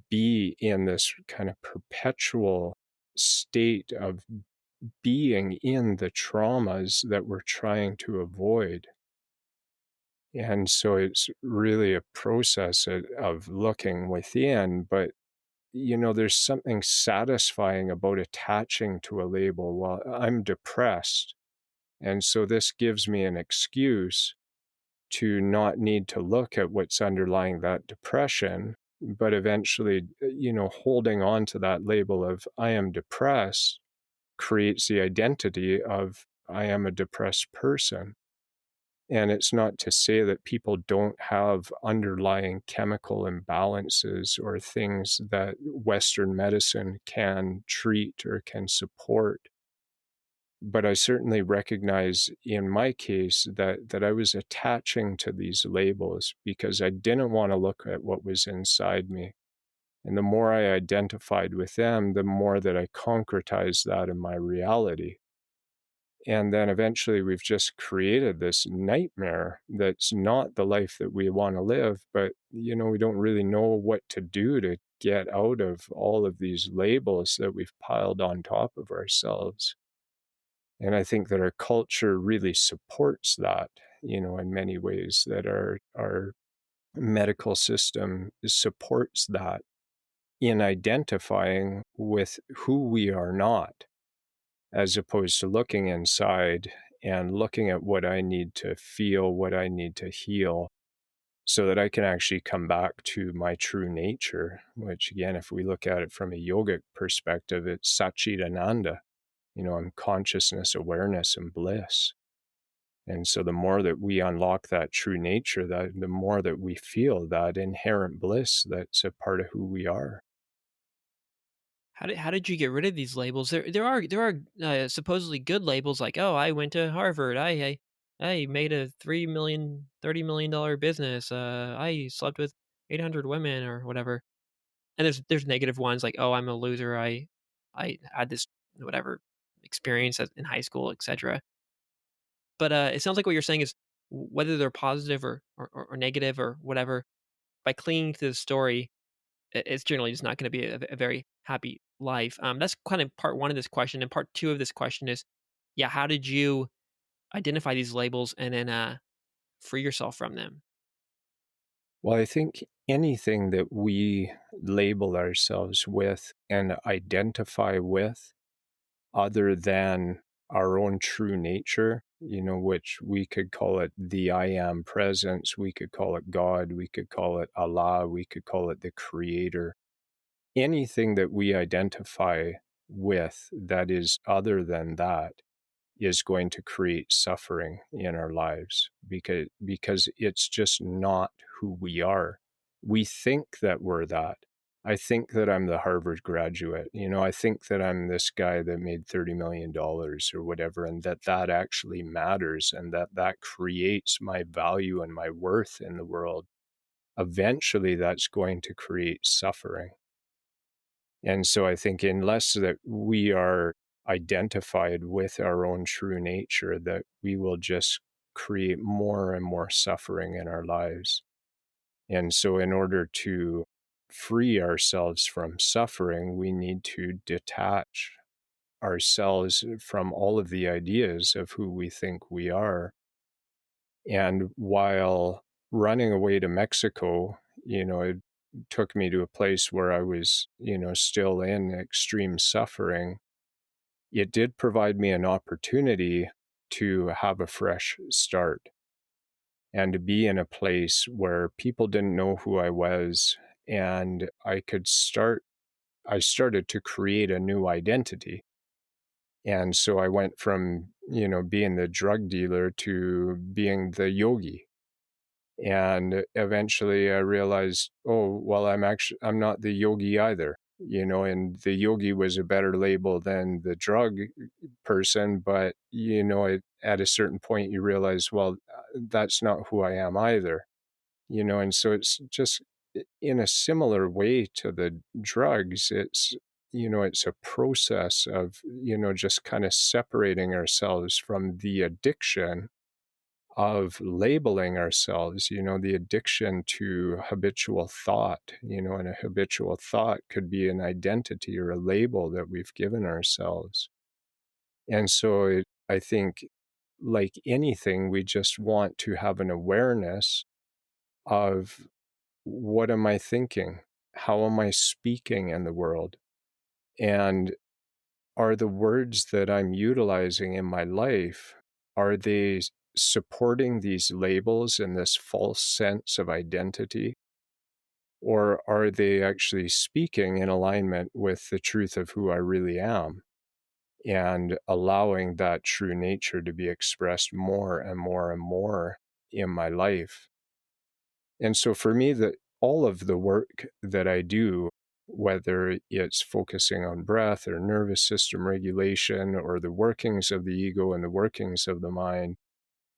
Speaker 2: be in this kind of perpetual state of being in the traumas that we're trying to avoid. And so it's really a process of looking within, but there's something satisfying about attaching to a label. Well, I'm depressed, and so this gives me an excuse to not need to look at what's underlying that depression, but eventually, holding on to that label of I am depressed creates the identity of I am a depressed person. And it's not to say that people don't have underlying chemical imbalances or things that Western medicine can treat or can support. But I certainly recognize in my case that I was attaching to these labels because I didn't want to look at what was inside me. And the more I identified with them, the more that I concretized that in my reality. And then eventually we've just created this nightmare that's not the life that we want to live, but we don't really know what to do to get out of all of these labels that we've piled on top of ourselves. And I think that our culture really supports that, in many ways, that our medical system supports that in identifying with who we are not, as opposed to looking inside and looking at what I need to feel, what I need to heal, so that I can actually come back to my true nature, which again, if we look at it from a yogic perspective, it's Satchitananda. I'm consciousness, awareness, and bliss. And so the more that we unlock that true nature, that the more that we feel that inherent bliss that's a part of who we are.
Speaker 3: How did you get rid of these labels? There are supposedly good labels like, oh, I went to Harvard, I made a $30 million business, I slept with 800 women or whatever. And there's negative ones like, "Oh, I'm a loser. I had this whatever experience in high school, etc." But it sounds like what you're saying is whether they're positive or negative or whatever, by clinging to the story, it's generally just not going to be a very happy life. That's kind of part one of this question, and part two of this question is, yeah, how did you identify these labels and then free yourself from them?
Speaker 2: Well, I think anything that we label ourselves with and identify with other than our own true nature, which we could call it the I am presence, we could call it God, we could call it Allah, we could call it the creator. Anything that we identify with that is other than that is going to create suffering in our lives because it's just not who we are. We think that we're that. I think that I'm the Harvard graduate. I think that I'm this guy that made $30 million or whatever, and that actually matters and that creates my value and my worth in the world. Eventually, that's going to create suffering. And so I think unless that we are identified with our own true nature, that we will just create more and more suffering in our lives. And so in order to free ourselves from suffering, we need to detach ourselves from all of the ideas of who we think we are. And while running away to Mexico, it took me to a place where I was, still in extreme suffering. It did provide me an opportunity to have a fresh start and to be in a place where people didn't know who I was. And I started to create a new identity. And so I went from, being the drug dealer to being the yogi. And eventually I realized, oh, well, I'm not the yogi either, and the yogi was a better label than the drug person. But, at a certain point you realize, well, that's not who I am either, and so it's just in a similar way to the drugs. It's a process of, just kind of separating ourselves from the addiction of labeling ourselves, the addiction to habitual thought, and a habitual thought could be an identity or a label that we've given ourselves. And so I think, like anything, we just want to have an awareness of what am I thinking? How am I speaking in the world? And are the words that I'm utilizing in my life, are they supporting these labels and this false sense of identity? Or are they actually speaking in alignment with the truth of who I really am and allowing that true nature to be expressed more and more and more in my life? And so for me, all of the work that I do, whether it's focusing on breath or nervous system regulation or the workings of the ego and the workings of the mind,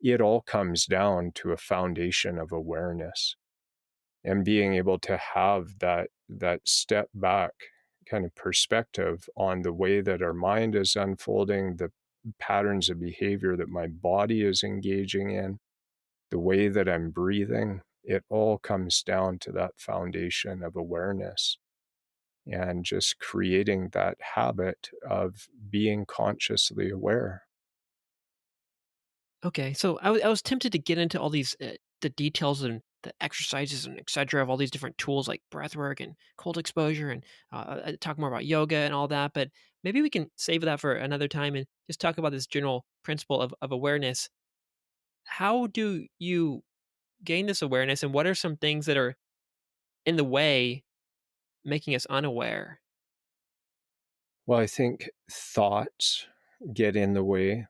Speaker 2: it all comes down to a foundation of awareness and being able to have that step back kind of perspective on the way that our mind is unfolding, the patterns of behavior that my body is engaging in, the way that I'm breathing. It all comes down to that foundation of awareness and just creating that habit of being consciously aware.
Speaker 3: Okay, so I was tempted to get into all these the details and the exercises and etc. of all these different tools like breath work and cold exposure and talk more about yoga and all that. But maybe we can save that for another time and just talk about this general principle of awareness. How do you gain this awareness, and what are some things that are in the way making us unaware?
Speaker 2: Well, I think thoughts get in the way.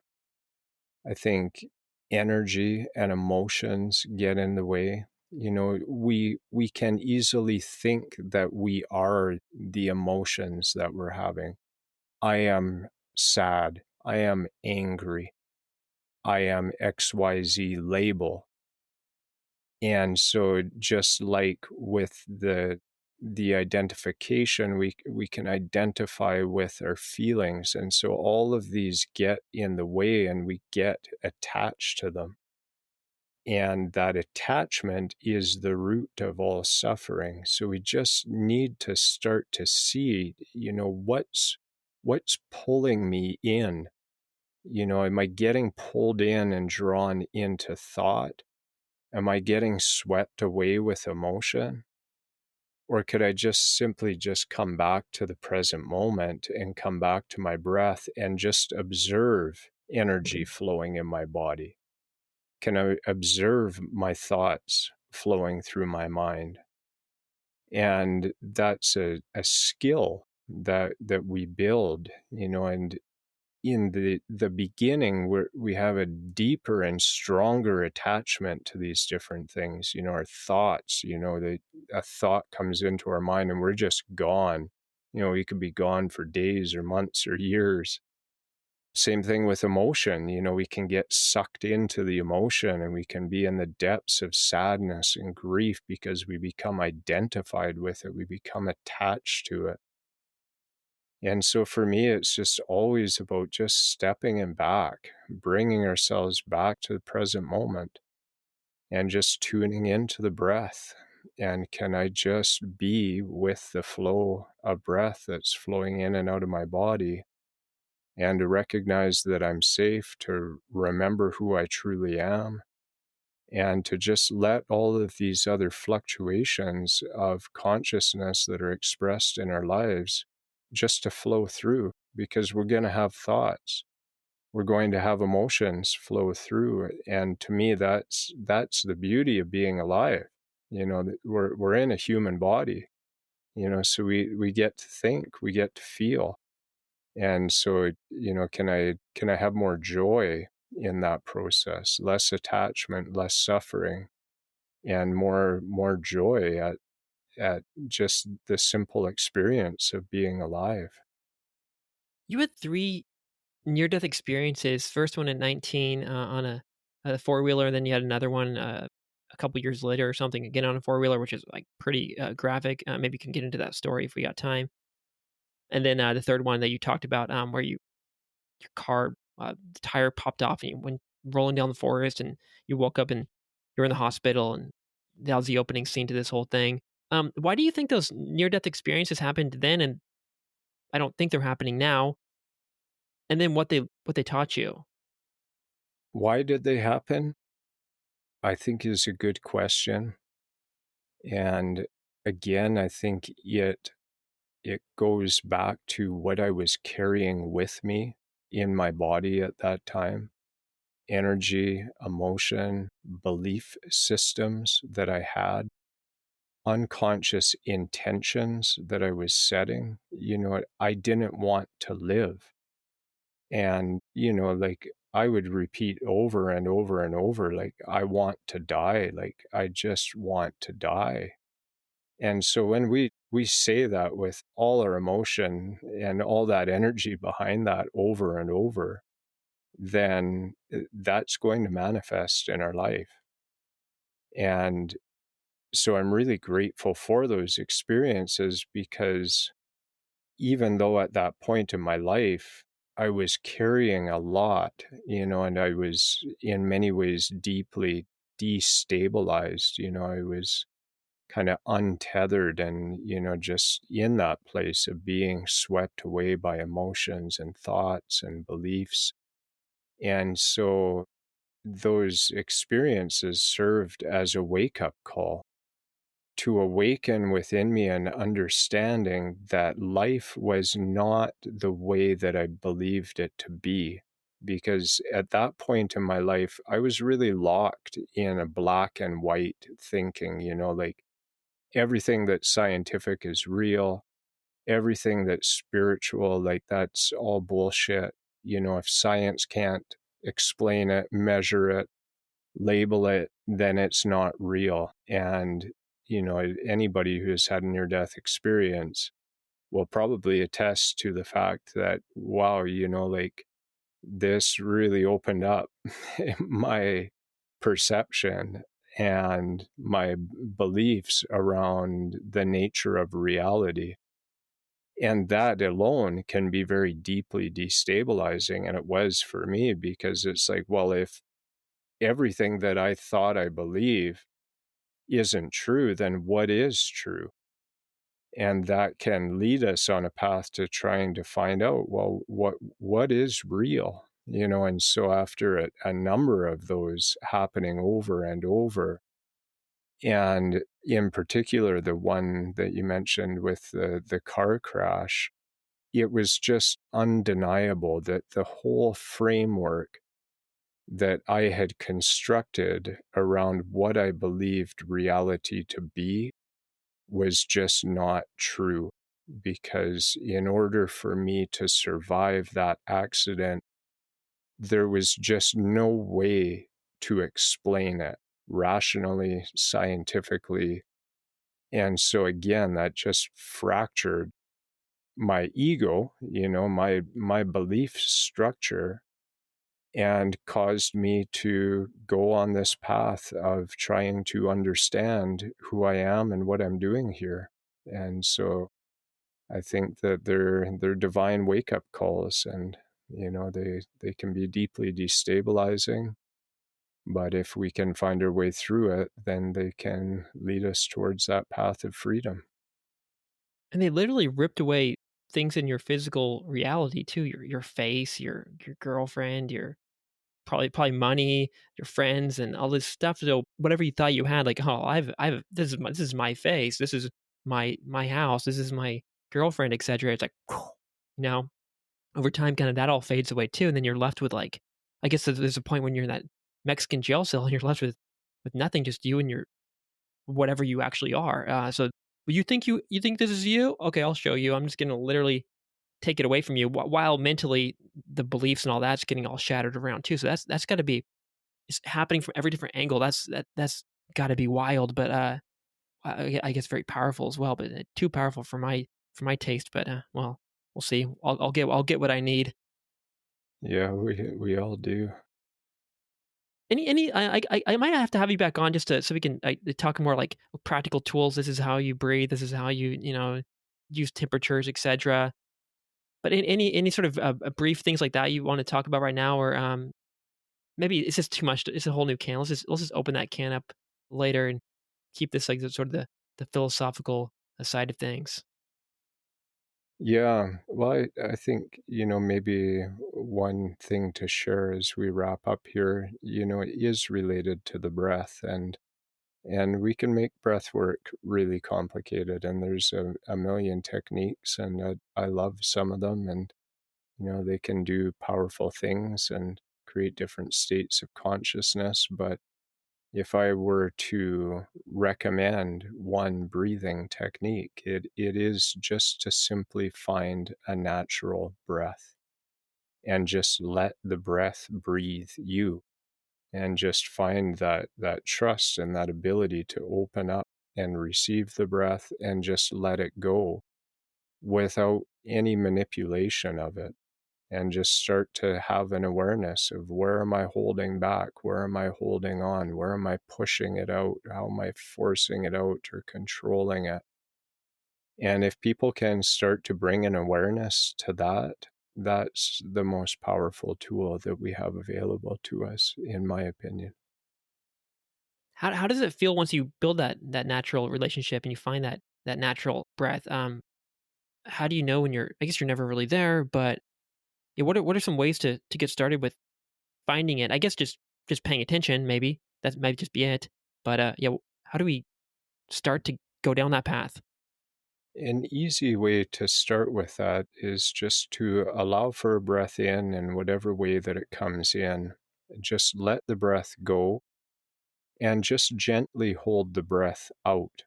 Speaker 2: I think energy and emotions get in the way. We can easily think that we are the emotions that we're having. I am sad. I am angry. I am XYZ label. And so just like with the the identification, we can identify with our feelings. And so all of these get in the way and we get attached to them. And that attachment is the root of all suffering. So we just need to start to see, what's pulling me in? Am I getting pulled in and drawn into thought? Am I getting swept away with emotion? Or could I just simply just come back to the present moment and come back to my breath and just observe energy flowing in my body? Can I observe my thoughts flowing through my mind? And that's a skill that we build, and in the beginning we have a deeper and stronger attachment to these different things, our thoughts, a thought comes into our mind and we're just gone. We could be gone for days or months or years. Same thing with emotion. We can get sucked into the emotion and we can be in the depths of sadness and grief because we become identified with it. We become attached to it. And so for me, it's just always about just stepping in back, bringing ourselves back to the present moment and just tuning into the breath. And can I just be with the flow of breath that's flowing in and out of my body? And to recognize that I'm safe, to remember who I truly am, and to just let all of these other fluctuations of consciousness that are expressed in our lives just to flow through, because we're going to have thoughts. We're going to have emotions flow through. And to me, that's the beauty of being alive. That we're in a human body, so we get to think, we get to feel. And so, can I have more joy in that process, less attachment, less suffering, and more joy at just the simple experience of being alive.
Speaker 3: You had 3 near-death experiences. First one at 19, on a four-wheeler, then you had another one, a couple years later or something, again on a four-wheeler, which is, like, pretty, graphic. Maybe you can get into that story if we got time. And then, the third one that you talked about, where your car, the tire popped off and you went rolling down the forest and you woke up and you're in the hospital, and that was the opening scene to this whole thing. Why do you think those near-death experiences happened then, and I don't think they're happening now? And then what they taught you?
Speaker 2: Why did they happen? I think is a good question. And again, I think it goes back to what I was carrying with me in my body at that time. Energy, emotion, belief systems that I had, unconscious intentions that I was setting. I didn't want to live. And, like I would repeat over and over and over, like, I want to die. Like, I just want to die. And so when we say that with all our emotion and all that energy behind that over and over, then that's going to manifest in our life. And so I'm really grateful for those experiences, because even though at that point in my life, I was carrying a lot, and I was in many ways deeply destabilized, I was kind of untethered and, just in that place of being swept away by emotions and thoughts and beliefs. And so those experiences served as a wake-up call to awaken within me an understanding that life was not the way that I believed it to be. Because at that point in my life, I was really locked in a black and white thinking, like everything that's scientific is real, everything that's spiritual, like that's all bullshit. If science can't explain it, measure it, label it, then it's not real. And, anybody who has had a near death experience will probably attest to the fact that, wow, like this really opened up my perception. and my beliefs around the nature of reality. And that alone can be very deeply destabilizing. And it was for me, because it's like, well, if everything that I thought I believe isn't true, then what is true? And that can lead us on a path to trying to find out, well, what is real? And so after a number of those happening over and over, and in particular, the one that you mentioned with the car crash, it was just undeniable that the whole framework that I had constructed around what I believed reality to be was just not true. Because in order for me to survive that accident, there was just no way to explain it rationally, scientifically. And so again, that just fractured my ego, my belief structure, and caused me to go on this path of trying to understand who I am and what I'm doing here. And so I think that they're divine wake-up calls, and they can be deeply destabilizing. But if we can find our way through it, then they can lead us towards that path of freedom.
Speaker 3: And they literally ripped away things in your physical reality too, your face, your girlfriend, your probably money, your friends, and all this stuff. So whatever you thought you had, like, oh, I've this is my face, this is my house, this is my girlfriend, etc. It's like, you know, over time, kind of that all fades away too, and then you're left with like, I guess there's a point when you're in that Mexican jail cell and you're left with nothing, just you and your whatever you actually are. So you think this is you? Okay, I'll show you. I'm just gonna literally take it away from you while mentally the beliefs and all that's getting all shattered around too. So that's got to be it's happening from every different angle. That's got to be wild, but I guess very powerful as well. But too powerful for my taste. But well, we'll see. I'll get what I need.
Speaker 2: Yeah, we all do.
Speaker 3: I might have to have you back on just to so we can talk more like practical tools. This is how you breathe. This is how you know use temperatures, etc. But any sort of brief things like that you want to talk about right now, or maybe it's just too much. It's a whole new can. Let's just open that can up later and keep this like sort of the philosophical side of things.
Speaker 2: Yeah, well, I think, maybe one thing to share as we wrap up here, it is related to the breath, and we can make breath work really complicated, and there's a million techniques, and I love some of them, and they can do powerful things and create different states of consciousness. But if I were to recommend one breathing technique, it is just to simply find a natural breath and just let the breath breathe you, and just find that trust and that ability to open up and receive the breath and just let it go without any manipulation of it, and just start to have an awareness of, where am I holding back? Where am I holding on? Where am I pushing it out? How am I forcing it out or controlling it? And if people can start to bring an awareness to that, that's the most powerful tool that we have available to us, in my opinion.
Speaker 3: How does it feel once you build that natural relationship and you find that natural breath? How do you know when you're? I guess you're never really there, but yeah, what are some ways to get started with finding it? I guess just paying attention, maybe that might just be it. But yeah, how do we start to go down that path?
Speaker 2: An easy way to start with that is just to allow for a breath in whatever way that it comes in. Just let the breath go, and just gently hold the breath out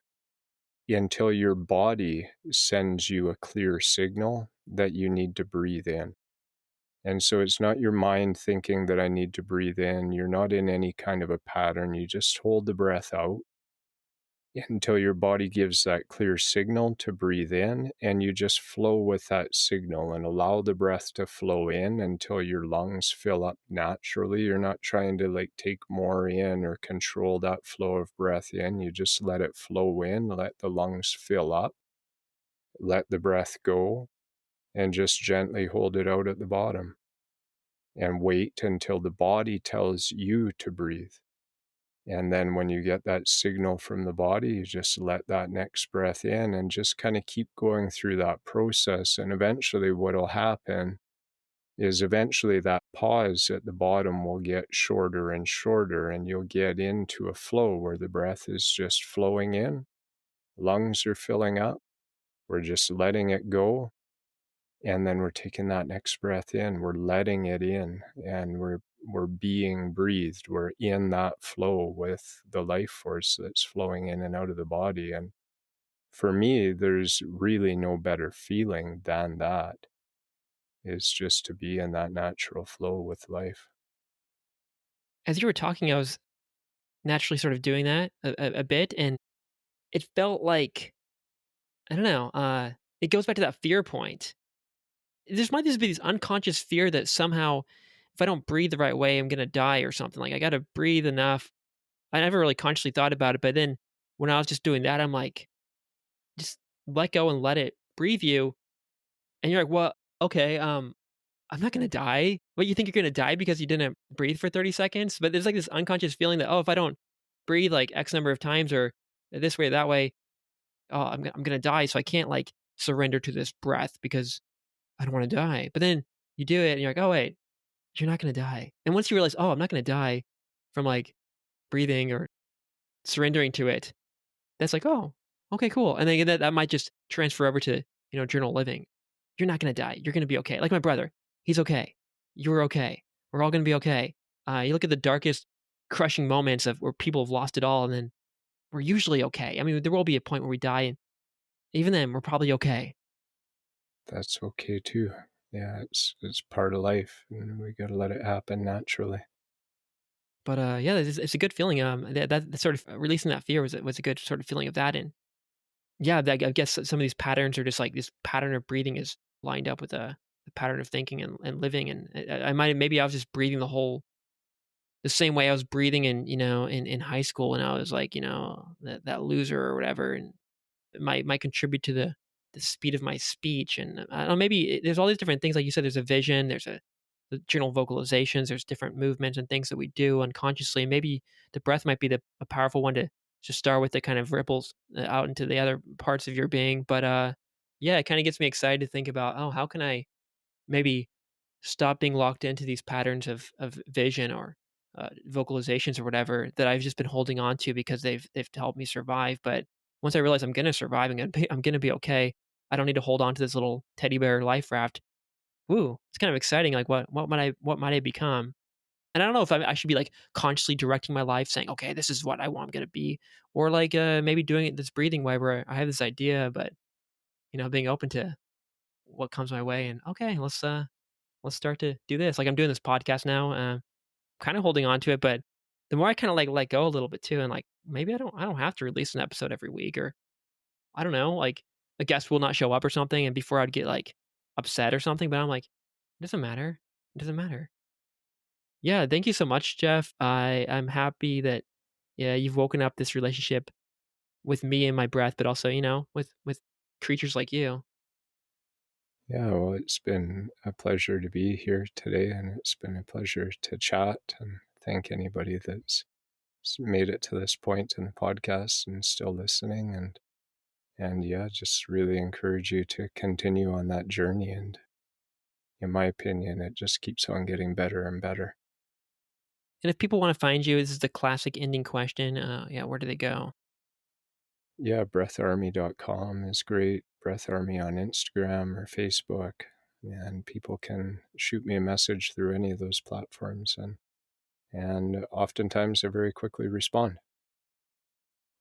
Speaker 2: until your body sends you a clear signal that you need to breathe in. And so it's not your mind thinking that I need to breathe in. You're not in any kind of a pattern. You just hold the breath out. until your body gives that clear signal to breathe in, and you just flow with that signal and allow the breath to flow in until your lungs fill up naturally. You're not trying to like take more in or control that flow of breath in. You just let it flow in, let the lungs fill up, let the breath go, and just gently hold it out at the bottom and wait until the body tells you to breathe. And then when you get that signal from the body, you just let that next breath in and just kind of keep going through that process. And eventually, what will happen is eventually that pause at the bottom will get shorter and shorter, and you'll get into a flow where the breath is just flowing in, lungs are filling up, we're just letting it go. And then we're taking that next breath in, we're letting it in, and we're being breathed, we're in that flow with the life force that's flowing in and out of the body. And for me, there's really no better feeling than that, is just to be in that natural flow with life.
Speaker 3: As you were talking, I was naturally sort of doing that a bit, and it felt like, I don't know, it goes back to that fear point. There's might just be this unconscious fear that somehow if I don't breathe the right way, I'm gonna die or something. Like, I gotta breathe enough. I never really consciously thought about it, but then when I was just doing that, I'm like, just let go and let it breathe you. And you're like, well, okay, I'm not gonna die. What, you think you're gonna die because you didn't breathe for 30 seconds? But there's like this unconscious feeling that, oh, if I don't breathe like X number of times or this way or that way, oh, I'm gonna die. So I can't like surrender to this breath because I don't want to die. But then you do it and you're like, oh wait, you're not gonna die. And once you realize, oh, I'm not gonna die from like breathing or surrendering to it, that's like, oh, okay, cool. And then that might just transfer over to, journal living. You're not gonna die. You're gonna be okay. Like my brother, he's okay. You're okay. We're all gonna be okay. You look at the darkest, crushing moments of where people have lost it all, and then we're usually okay. I mean, there will be a point where we die, and even then, we're probably okay.
Speaker 2: That's okay too. Yeah, it's part of life, and we got to let it happen naturally.
Speaker 3: But yeah, it's a good feeling. That sort of releasing that fear was a good sort of feeling of that. And yeah, I guess some of these patterns are just like this pattern of breathing is lined up with a pattern of thinking and living. And I might maybe I was just breathing the same way I was breathing in high school when I was like that loser or whatever, and it might contribute to the speed of my speech. And I don't know, maybe there's all these different things. Like you said, there's a vision, there's the journal vocalizations, there's different movements and things that we do unconsciously. Maybe the breath might be a powerful one to just start with that kind of ripples out into the other parts of your being. But yeah, it kind of gets me excited to think about, oh, how can I maybe stop being locked into these patterns of vision or vocalizations or whatever that I've just been holding on to because they've helped me survive. But once I realize I'm gonna survive, I'm gonna be okay. I don't need to hold on to this little teddy bear life raft. Ooh, it's kind of exciting. Like what might I become? And I don't know if I should be like consciously directing my life, saying, okay, this is what I want I'm gonna be, or like maybe doing it this breathing way where I have this idea, but being open to what comes my way and okay, let's start to do this. Like I'm doing this podcast now, kind of holding on to it, but the more I kind of like let go a little bit too, and like maybe I don't have to release an episode every week, or I don't know, like a guest will not show up or something, and before I'd get like upset or something, but I'm like, it doesn't matter. It doesn't matter. Yeah, thank you so much, Jeff. I'm happy that yeah you've woken up this relationship with me and my breath, but also with creatures like you.
Speaker 2: Yeah, well, it's been a pleasure to be here today, and it's been a pleasure to chat and thank anybody that's made it to this point in the podcast and still listening. And yeah, just really encourage you to continue on that journey. And in my opinion, it just keeps on getting better and better.
Speaker 3: And if people want to find you, this is the classic ending question. Yeah, where do they go?
Speaker 2: Yeah, breatharmy.com is great. Breath Army on Instagram or Facebook. And people can shoot me a message through any of those platforms. And oftentimes I very quickly respond.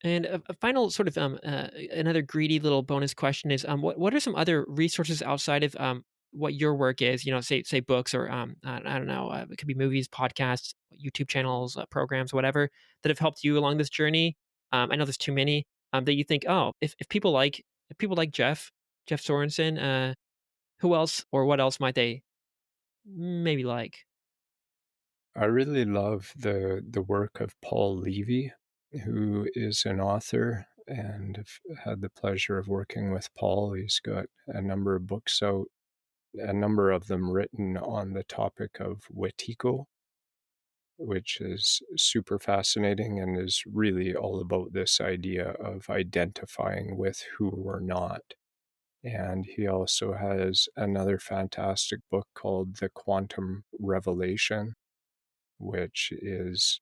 Speaker 3: And a final sort of another greedy little bonus question is what are some other resources outside of what your work is? Say books or I don't know, it could be movies, podcasts, YouTube channels, programs, whatever that have helped you along this journey. I know there's too many, that you think, oh, if people like Jeff Sorensen, who else or what else might they maybe like?
Speaker 2: I really love the work of Paul Levy, who is an author, and I've had the pleasure of working with Paul. He's got a number of books out, a number of them written on the topic of Wetiko, which is super fascinating and is really all about this idea of identifying with who we're not. And he also has another fantastic book called The Quantum Revelation, which is,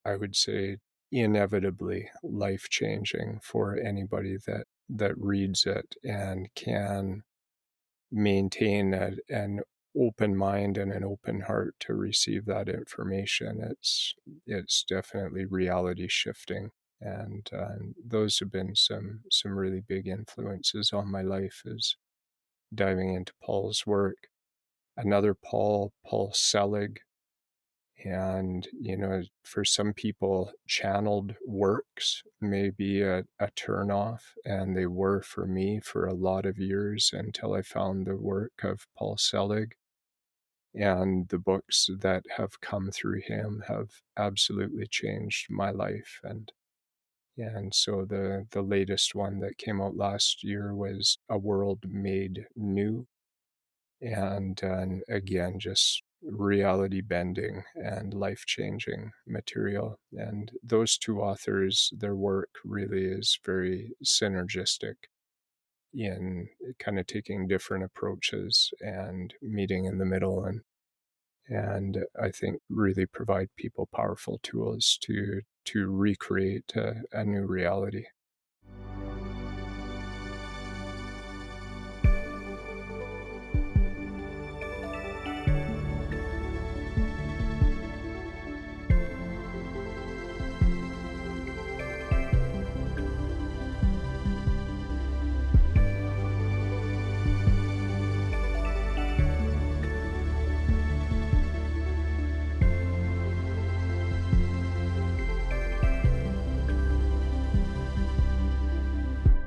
Speaker 2: I would say, inevitably life-changing for anybody that reads it and can maintain an open mind and an open heart to receive that information. It's definitely reality shifting, and those have been some really big influences on my life, is diving into Paul's work. Another Paul Selig. And, for some people, channeled works may be a turnoff, and they were for me for a lot of years until I found the work of Paul Selig. And the books that have come through him have absolutely changed my life. And so the latest one that came out last year was A World Made New, and again, just reality bending and life changing material. And those two authors, their work really is very synergistic in kind of taking different approaches and meeting in the middle, and I think really provide people powerful tools to recreate a new reality.